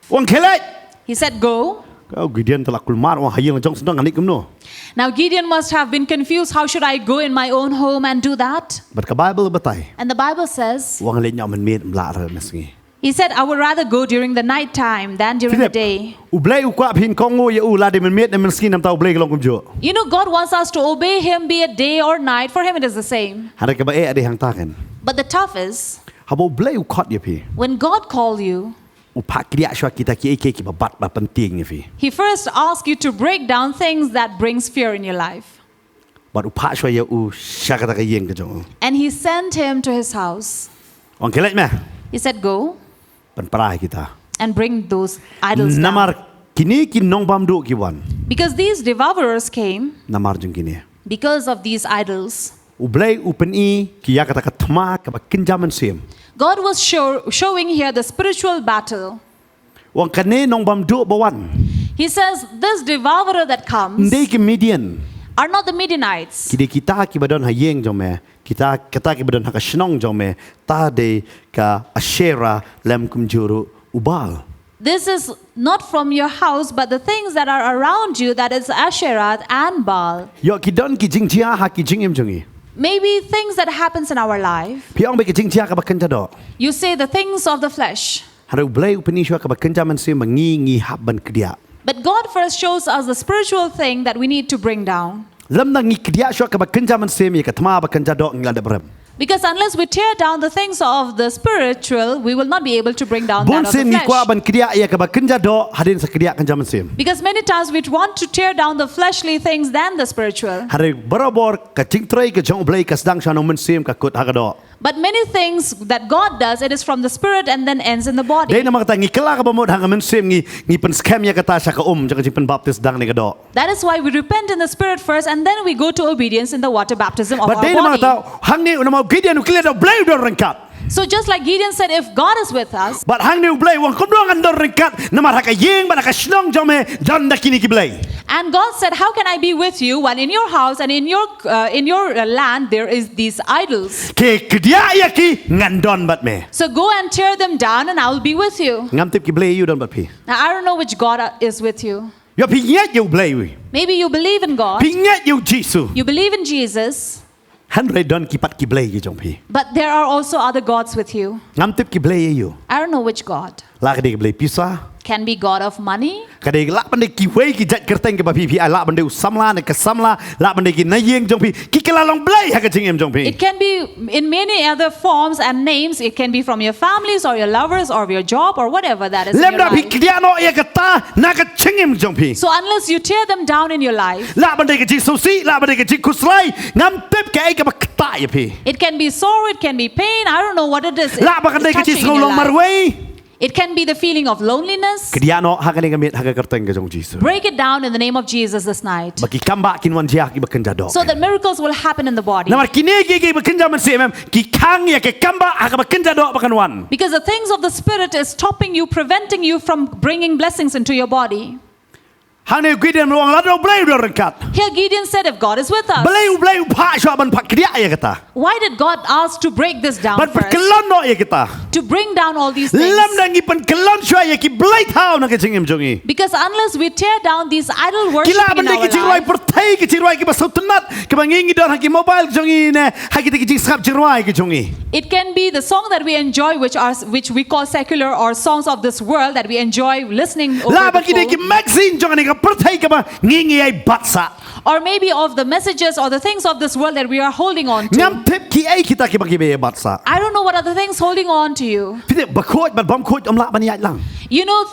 Wang kele. He said, go. Kau Gideon telah kulmar wang hayang jong sedang anik kumno. Now Gideon must have been confused. How should I go in my own home and do that? But ka Bible betai. And the Bible says, Wang le nya men met mlar mesngi. he said, I would rather go during the night time than during the day. U blei u kwa pin kongo ya u la de men met men meskin nam tau blei long kumjo. You know, God wants us to obey Him, be it day or night. For Him, it is the same. Hari ka ba ade hang taken. But the tough is, Habo blei u khot ya pi. when God calls you, U pak dia chwa kita ki ki ba bat ba penting ya pi. He first asks you to break down things that brings fear in your life. But u pak chwa ya u syakata ka yeng ka jong. And He sent him to his house. Wang kele me. He said, go Pen parai kita. and bring those idols down. Namar kini ki nong bam do ki wan. Because these devourers came Namar jong kini. because of these idols. U blei u pen I ki ya kata ka thma ka ba kinjaman sim. God was showing here the spiritual battle. Wang kane nong bam do ba wan. He says, this devourer that comes Ndai ki Midian. are not the Midianites. Kide kita ki badon hayeng jong me. Kita ki badon ha ka Shillong jong me. Ta de ka Asherah lem kumjuru ubal. This is not from your house, but the things that are around you, that is Asherah and Baal. Yo ki don ki jing chia ha ki jing em jongi. Maybe things that happens in our life. Piong be ki jing chia ka ba kanja do. You say the things of the flesh. Haru blei upani shwa ka ba kanja man sim ngi hab ban kedia. But God first shows us the spiritual thing that we need to bring down. Lam na ngi kedia shwa ka ba kanja man sim ka thma ba kanja do ngla de brem. Because unless we tear down the things of the spiritual, we will not be able to bring down Bon that of the sim ni kwa flesh. ban kedia ya ka ba kanja do hadin sa kedia kanja man sim. Because many times we want to tear down the fleshly things than the spiritual. Haru barabor ka jing trai ka jong blei ka sedang shano man sim ka kut ha ka do. But many things that God does, it is from the spirit and then ends in the body. Dai na makata ngi kala ka ba mod hang man sim ngi pen scam ya kata sa ka jang jing pen baptist dang ni ka do. That is why we repent in the spirit first and then we go to obedience in the water baptism of But our dai na body. makata hang ni na mau Gideon clear do blei do rengkat. So just like Gideon said, if God is with us, But hang ni blei wang kom do ngan do rengkat na mar ha ka yeng ba ka Shillong jong me jan da kini ki blei. and God said, how can I be with you when in your house and in your land there is these idols? Ke kedia ya ki ngan don bat me. So go and tear them down and I will be with you. Ngam tip ki blei you don bat pi. Now I don't know which God is with you. Yo pi nyet you blei wi. Maybe you believe in God, Pi nyet you Jesus. you believe in Jesus, Han rei don ki pat ki blei ki jong pi. but there are also other gods with you. Ngam tip ki blei you. I don't know which God. La ka de blei pisa. Can be God of money, Kadai lak pandai ki wei ki jat kerteng ke ba pi ai lak pandai samla ne ke samla lak pandai ki na yeng jong pi ki kala long blai ha ka jing em jong pi. it can be in many other forms and names. It can be from your families or your lovers or your job or whatever that is in Lem your da pi life. kia no ya ka ta na ka jing em jong pi. So unless you tear them down in your life, Lak pandai ke jing susi lak pandai ke jing kuslai ngam tip ke ai ka ba kta ya pi. it can be sorrow, it can be pain. I don't know what it is. Lak ba pandai ke touching jing in your ngolong life. marwei. It can be the feeling of loneliness. Kedia no ha ka ni ka mit ha ka kerteng ke jong Jesus. Break it down in the name of Jesus this night, Bagi kamba kin wan jia ki ba kenja do. so that miracles will happen in the body. Na mar kini ki ba kenja man se mem ki kang ya ke kamba ha ka ba kenja do ba kan wan. Because the things of the spirit is stopping you, preventing you from bringing blessings into your body. Hang ni Gideon ruang la do blai do rengkat. Here Gideon said, if God is with us, Blai pa shwa ban pak kedia ya kata. why did God ask to break this down Ban first? perkelon no ya kita. To bring down all these things. Lam dangi pen kelon shwa ya ki blai thau na ke jing em jongi. Because unless we tear down these idol Kila worship in benda ki our jing roi life, pertai ki jing jirwai ki basautanat ki bangingi don haki mobile jongi ne haki te ki sap jirwai ki jongi. It can be the song that we enjoy, which we call secular, or songs of this world that we enjoy listening over La the bagi de ki phone. magazine jongi ka perthai ka ba ngingi ai batsa. Or maybe of the messages or the things of this world that we are holding on to. Ngam tip ki ai kita ki bagi be batsa. I don't know what are the things holding on to you. Pite bakoj bat bom khoj omla ban yai lang. You know,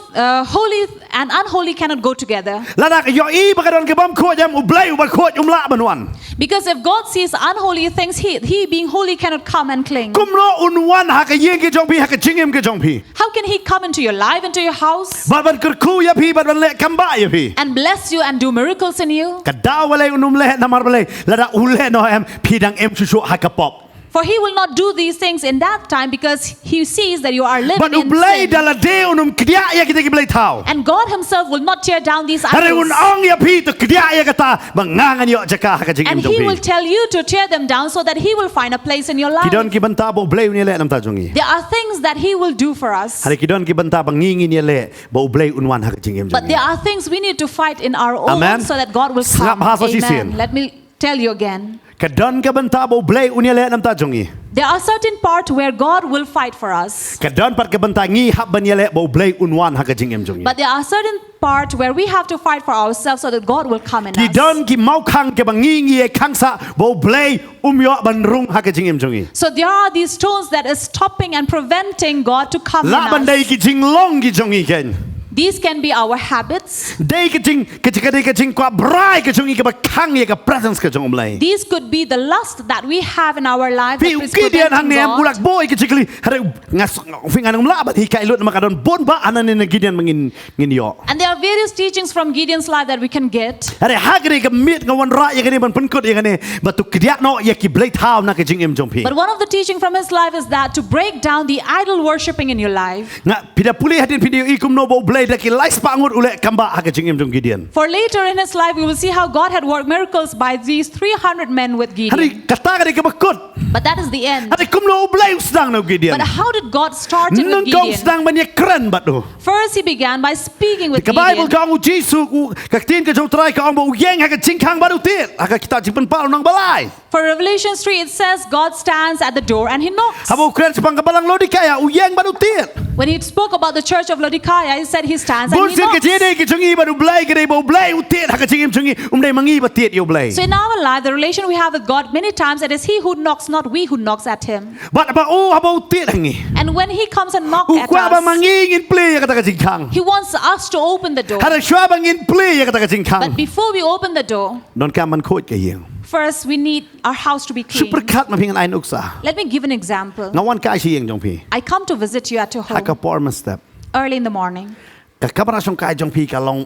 holy and unholy cannot go together. La da yo I bakadon ki bom khoj am U Blei U bakoj omla ban wan. Because if God sees unholy things, he being holy cannot come and cling. Kumlo unwan ha ka yeng ki jong pi ha ka jingem ki jong pi. How can he come into your life, into your house, Bat ban kurku ya pi bat ban le kamba ya pi. and bless you and do miracles in you? Kada wale unum le namar bale la da ule no em pidang em chuchu ha ka pop. For he will not do these things in that time because he sees that you are living But U in Blei sin. dala de unum kdia ya kita ki blei tau. And God himself will not tear down these Hari idols. un ong ya pi to kdia ya kata bangangan yo jaka ha ka jingem And jong he will pi. tell you to tear them down so that he will find a place in your life. Kidon ki banta bo Blei ni le nam ta jongi. There are things that he will do for us. Hari kidon ki banta bangingi ni le bo Blei unwan ha ka jingem But jongi. there are things we need to fight in our own Amen. so that God will Sangap come. bahasa sisian. Amen. Let me tell you again. Kadon ka banta bo Blei unia le nam ta jongi. There are certain parts where God will fight for us. Kadon pat ka banta ngi hab ban ye le bo Blei unwan ha ka jingem jongi. But there are certain parts where we have to fight for ourselves so that God will come in us. Kidon ki mau khang ke bangingi e khang sa bo Blei yo ban rung ha ka jingem jongi. So there are these stones that is stopping and preventing God to come La ban in dai us. ki jinglong ki jongi ken. These can be our habits. Dai ki jing ka jing kwa brai ka jongi ka ba khang ye ka presence ka jong Blei. These could be the lust that we have in our life that Pi is ki dian hang preventing ne God. bulak boy ki jikli hari ngas fingan ngla ba hi kai lut ma kadon bon ba anan ne gideon mangin ngin yo. And there are various teachings from Gideon's life that we can get. Hari hagri ka mit ngawan ra ye kani ban penkut ye kani batu kdia no ye ki Blei thau na ka jing em jong pi. But one of the teaching from his life is that to break down the idol worshipping in your life. Nga pida puli hadin video ikum no bo Blei da ki lais pa ngut ule kamba ha ka jing em jong gideon. For later in his life, we will see how God had worked miracles by these 300 men with Gideon. Hari kata ka ka bakut. But that is the end. Hari kum no Blei sedang no gideon. But how did God start it with Nung kong Gideon? sedang ban ye kren bat do. First, he began by speaking with Ka Bible Gideon. ka ang Jesus ka tin ka jong try ka ang bo yeng ha ka jing khang ba do tit. Ha ka kita jing pen pa nang balai. For Revelation 3, it says God stands at the door and he knocks. Habo kren sepang ka balang lodi kaya uyeng ba do tit. When he spoke about the church of Laodicea, he said he stands and he Bunsit ka knocks. jede ki jongi ba do Blei ka dei bo Blei utit ha ka jing em jongi dei mangi ba tit yo Blei. So in our life, the relation we have with God, many times it is he who knocks, not we who knocks at him. Bat ba o habo tit hangi. And when he comes and knocks at Ukwa ba us, mangingin play ya kata ka jing khang. he wants us to open the door. Hara shwa bangin play ya kata ka jing But khang. before we open the door, Don ka man khot ka yeng. first we need our house to be clean. Super kat ma pingan ain uksa. Let me give an example. Ngawan ka si yeng jong pi. I come to visit you at your Ha ka home por ma step. early in the morning. Ka kabara song ka jong pi ka long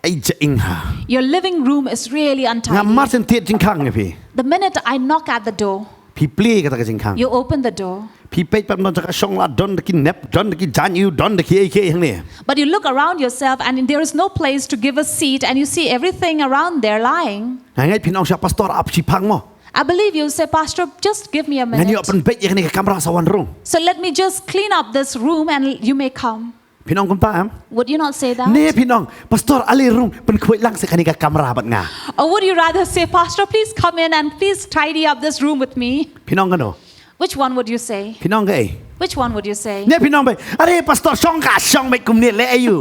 ai jing ha. Your living room is really Nga untidy. martin tit jing khang pi. The minute I knock at the door, Pi play kata ka jing khang. you open the door. Pi pet pam don ka song la don ki nep don ki jan you don ki ek hang ne. But you look around yourself and there is no place to give a seat and you see everything around there lying. Ngai pinong siya pastor ap si pang mo. I believe you say, Pastor, just give me a Ngan yo minute. pen bet ye ka kamera sa wan room. So let me just clean up this room and you may come. Pinong kum pa am. Would you not say that? Ne pinong pastor ali room pen khoi lang se kani ka kamera bat nga. Or would you rather say, Pastor, please come in and please tidy up this room with me? Pinong kano. Which one would you say? Pinong ka Which one would you say? Ne pinong ba? Are pastor song ka song mai kum ne le ayu.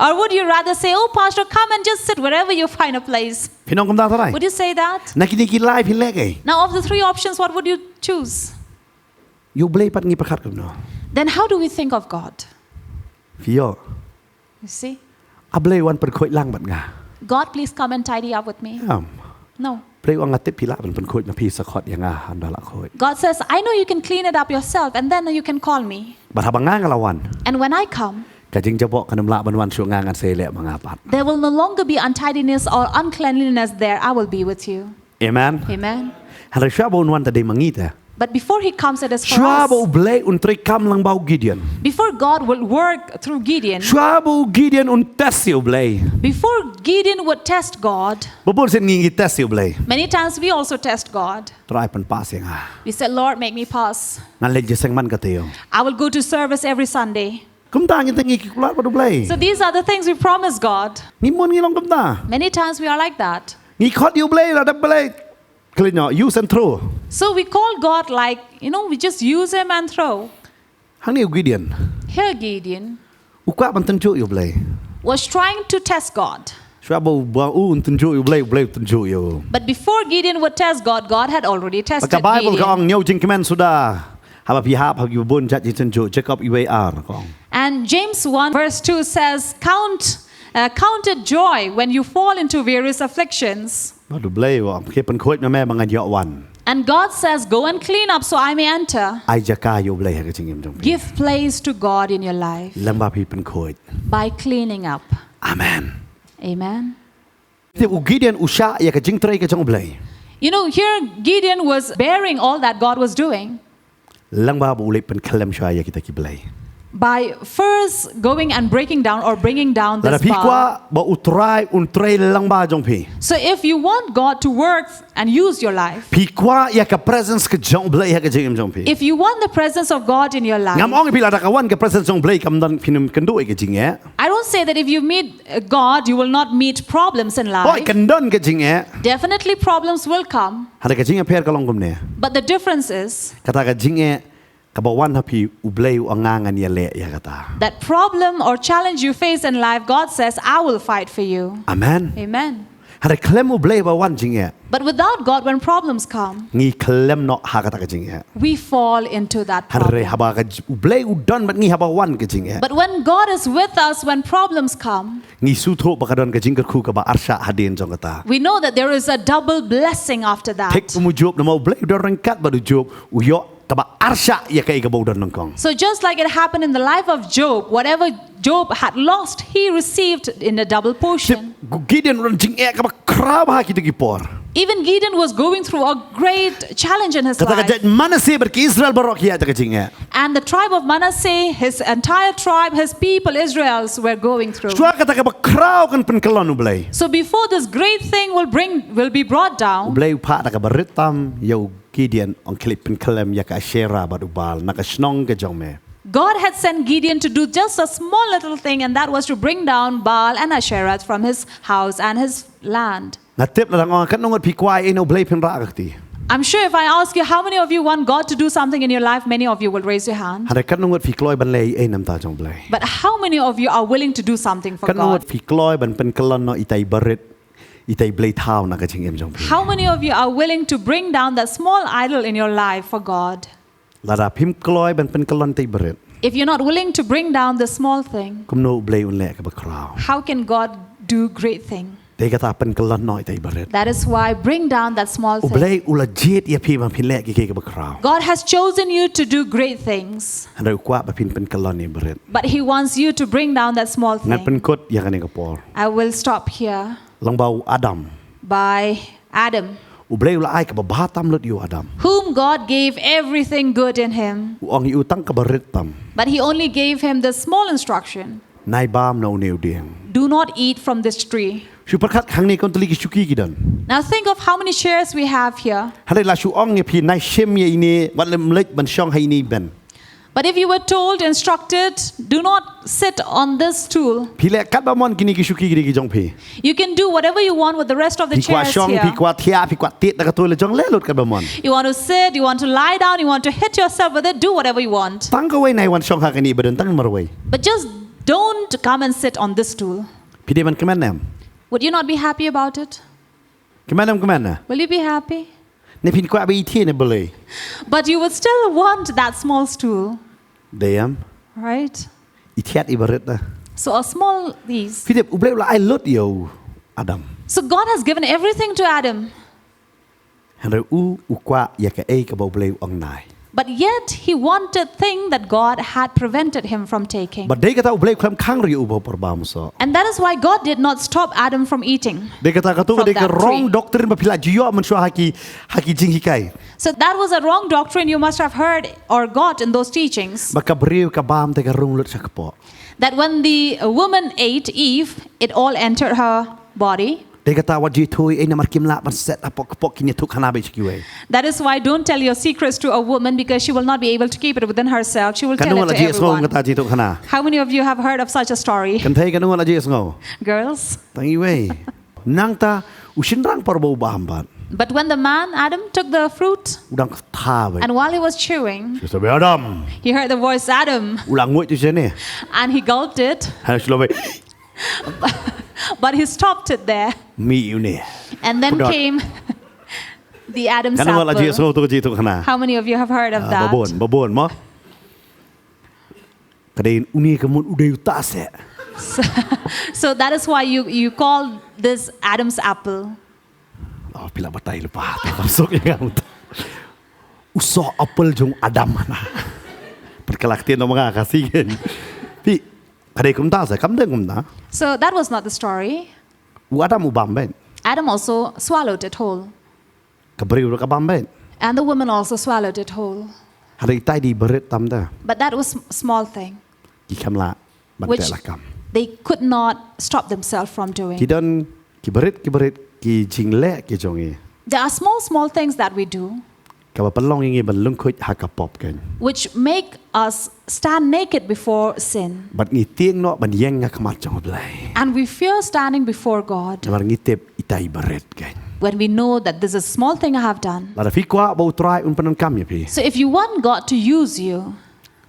Or would you rather say, oh, Pastor, come and just sit wherever you find a place? Pinong kum ta tarai. Would you say that? Nakini ki live hin le kai. Now, of the three options, what would you choose? You Blei pat ngi pakhat kum no. Then how do we think of God? Fio. You see? A Blei wan pen khoi lang bat nga. God, please come and tidy up with me. No. Blei wan ngatip pila pen khoi na pi sa khot yang nga han dala khoi. God says, I know you can clean it up yourself and then you can call me. Bat habang nga ngalawan. And when I come, Ka jing jabok kanum la ban wan shu nga ngan se le mga pat. there will no longer be untidiness or uncleanliness there. I will be with you. Amen. Amen. Hara shwa bo wan ta de mangita. But before he comes, it is for Shwa us. bo Blei un tri kam lang bau Gideon. Before God will work through Gideon, Shwa bo Gideon un test yo Blei. before Gideon would test God, Bobol sen ngi test yo Blei. many times we also test God. Try pan pas yang ha. We said, Lord, make me pass. Ngan le je seng man ka teo. I will go to service every Sunday. Kum ta ngi tengi ki kulat ba do Blei. So these are the things we promise God. Ngi mon ngi long kum ta. Many times we are like that. Ngi khot U Blei la da Blei. Kali no use and throw. So we call God like, we just use him and throw. Hang ni Gideon. Here Gideon U kwa ban tunjuk U Blei. was trying to test God. Shwa ba u tunjuk U Blei tunjuk yo. But before Gideon would test God, God had already tested Maka Bible ka Gideon. ong nyau jing kemen sudah. Haba pihak hab yu bun jat jin tunjuk Jacob UAR kong. And James 1 verse 2 says, count it joy when you fall into various afflictions. Ba du Blei wa ke pen khot ma me mangan yo wan. And God says, go and clean up so I may enter. Ai jaka U Blei ha ka jing jong. Give place to God in your life Lamba pi pen khot. by cleaning up. Amen. Amen. Te u Gideon usha ya ka jing trai ka jong Blei. Here Gideon was bearing all that God was doing Lamba bu le pen khalam shwa ya kita ki Blei. by first going and breaking down or bringing down La this pi kwa bar. ba utrai un trai lamba jong pi. So if you want God to work and use your life, Pi kwa ya ka presence ka jong Blei ha ka jing jong pi. if you want the presence of God in your life, Ngam ong pi la da ka wan ka presence jong Blei kam dan pinum kan do ka jing ya. I don't say that if you meet God, you will not meet problems in Oi life. kan don ka jing ya. Definitely problems will come. Hada ka jing ya per ka long kum ne. But the difference is Kata ka jing ya ka ba wan ha pi U Blei u angangan ya le ya kata. that problem or challenge you face in life, God says, I will fight for you. Amen. Amen. Hada klem U Blei ba wan jing ya. But without God, when problems come, Ngi klem no ha kata ka jing ya. we fall into that Hada problem. haba ka U Blei u don bat ngi haba wan ka jing ya. But when God is with us, when problems come, Ngi su tho ba ka don ka jing ka khu ka ba arsha hadin jong kata. we know that there is a double blessing after Tek that. mu job na mau Blei do rengkat ba du job u yo ka ba arsha ya ka ka ba don nong kong. So just like it happened in the life of Job, whatever Job had lost, he received in a double portion. Gideon ron jing ka ba krab ha ki tu ki por. Even Gideon was going through a great challenge in his Kata ka life. jat mana se ber ki Israel barok ya ta ka jing ya. And the tribe of Manasseh, his entire tribe, his people, Israels, were going through. Swa kata ka ba kraw kan pen kelon u Blei. So before this great thing will be brought U down, Blei u pha ta ka baritam yo Gideon on klip pen kelem ya ka shera ba du bal na ka snong ka jong me. God had sent Gideon to do just a small little thing, and that was to bring down Baal and Asherah from his house and his land. Na tip la ngong kan nong pi kwai e no Blei pen ra ka ti. I'm sure if I ask you how many of you want God to do something in your life, many of you will raise your hand. Hada kan nong pi kloi ban lei e nam ta jong Blei. But how many of you are willing to do something for Kan nong God? pi kloi ban pen kelon no itai barit itai Blei thau na ka jing em jong pi. How many of you are willing to bring down that small idol in your life for God? La da pim kloi ban pen kelon tai barit. If you're not willing to bring down the small thing, Kum no Blei un le ka ba kraw. how can God do great thing? Te kata pen kelon no itai barit. That is why bring down that small U thing. Blei u la jet ya pi ban pin le ki ka ba kraw. God has chosen you to do great things, Hada u kwa ba pin pen kelon ni barit. but He wants you to bring down that small Ngat pen thing. kot ya kan ka por. I will stop here Long bau Adam. by Adam, U Blei u la ai ka ba batam lut yu Adam. whom God gave everything good in him, U ong yu tang ka barit tam. but He only gave him the small instruction: Nai bam no neu ding. do not eat from this tree. Shu perkat khang ni kon tuli ki shuki ki dan. Now think of how many chairs we have here. Hada la shu ong ya pi nai shem ya ini wat lem lek ban shong hai ni ben. But if you were told, instructed, do not sit on this stool, Pi le kat ba mon kini ki shuki ki jong pi. you can do whatever you want with the rest of the Pi kwa chairs shong pi here. kwa thia pi kwa tit na ka tu le jong le lut kat ba mon. You want to sit, you want to lie down, you want to hit yourself with it, do whatever you want. Tang ka wei nai wan shong ha ka ni badan tang mar wei. But just don't come and sit on this stool. Pi de man kemen nam. Would you not be happy about it? Kemen nam kemen na. Will you be happy? Ne pin kwa ba i thi ne bolei. But you would still want that small stool, Deyam. right? I thiat i barit na. So a small these. Pi de u Blei u la ai lut yo Adam. So God has given everything to Adam, Hada u kwa ya ka e ka ba Blei u ong nai. but yet he wanted thing that God had prevented him from taking. But dei kata u Blei kham khang ri u ba par ba mo so. And that is why God did not stop Adam from eating. Dei kata ka tu From dei ka that wrong tree. doctrine ba pila jiyo man shwa haki jing hikai. So that was a wrong doctrine you must have heard or got in those teachings. Ba ka briu ka bam te ka rung lut sa ka po. That when the woman ate Eve, it all entered her body. Dei kata wa ji thui e na mar kim la ban set apok pok kini thuk khana be chikiwe. That is why don't tell your secrets to a woman, because she will not be able to keep it within herself. She will tell Kanu it la to ji ngom everyone. kata ji thuk khana. How many of you have heard of such a story? Kan thai kanu la ji ngo. Girls? Tang i wei. Nang ta Usinrang parbo bahambat. But when the man, Adam, took the fruit, Udang tawe. and while he was chewing, Sabi Adam. he heard the voice, Adam, Ulang ngut tu sini. and he gulped it, Hai slobe. but he stopped it there. Mi you ni. And then Kudot. came the Adam's Kan ngot lagi apple. so tu tu kana. How many of you have heard of that? Babon mo. Kadai uni kemun udah utase. So that is why you call this Adam's apple. Oh, pila batai lupa. Masuk yang kamu. Usah apel jong Adam mana. Perkelaktian no mga kasih kan. Pi, kadai kum ta sa kam deng kum ta. So that was not the story. U Adam ubam ben. Adam also swallowed it whole. Kabri ur kabam ben. And the woman also swallowed it whole. Hari tai di berit tam ta. But that was small thing, Ki kam la. which Bantai lakam. they could not stop themselves from doing. Ki don ki berit ki jing le ki jongi. There are small things that we do Kaba pelong ingi ban lungkut hakapop kan. which make us stand naked before sin. Bat ngi tieng no ban yeng ngakamat jong blai. And we fear standing before God Nabar ngitip itai berit kan. when we know that this is a small thing I have done. Lada fi kwa bau try un panan kam ya pi. So if you want God to use you,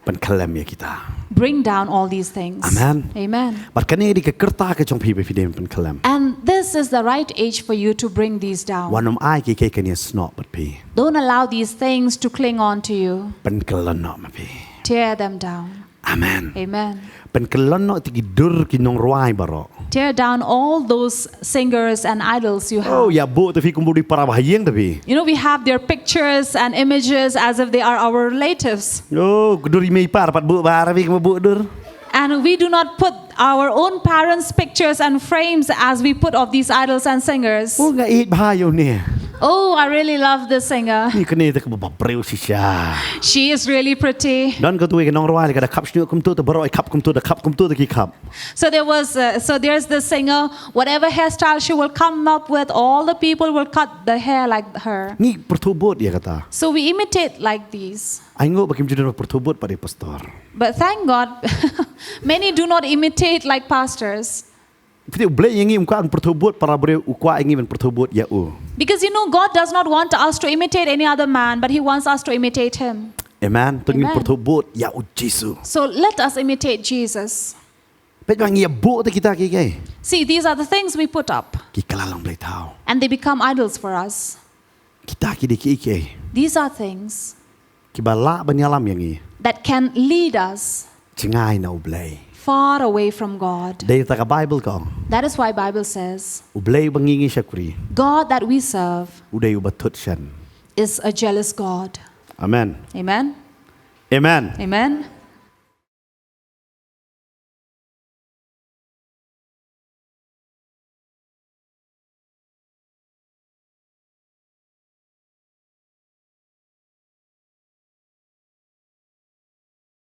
Pan kalem ya kita. bring down all these things. Amen. Amen. Bat kani di ke kerta ke jong pi fi dem pan kalem. And this is the right age for you to bring these down. Wanom ai ki ke kani snot bat pi. Don't allow these things to cling on to you. Pan kalon no ma pi. Tear them down. Amen. Amen. Pan kalon no ti ki dur ki nong ruai baro. Tear down all those singers and idols you Oh have. ya bu tu fi kumbudi para bahayeng tapi. You know, we have their pictures and images as if they are our relatives. Oh, duri mei par pat bu bar fi kumu bu dur. And we do not put our own parents' pictures and frames as we put of these idols and singers. Oh ngai it bahayo ni. Oh, I really love this singer. Ni kani te ku babreu si sya. She is really pretty. Don ko tu ke nong ruai ka da kap snu kum tu te baro kap kum tu da kap kum tu te ki kap. So there's the singer, whatever hairstyle she will come up with, all the people will cut the hair like her. Ni pertubut ya kata. So we imitate like these. Aingo bakim judul pertubut pada pastor. But thank God, many do not imitate like pastors. Jadi boleh yangi umkan pertubut para boleh ukwa yangi men pertubut ya u. Because you know, God does not want us to imitate any other man, but He wants us to imitate Him. Amen. Tungin Amen. pertubut ya u Jesu. So let us imitate Jesus. Pet bang ya bu te kita ki kai. See, these are the things we put up, Ki kalalong boleh tahu. and they become idols for us. Kita ki di ki kai. These are things Ki bala banyalam yangi. that can lead us Cengai na ublay. far away from God. Dari taka Bible ko. That is why Bible says, Ublay bangingi syakuri. God that we serve Uday ubatut syan. is a jealous God. Amen. Amen. Amen. Amen.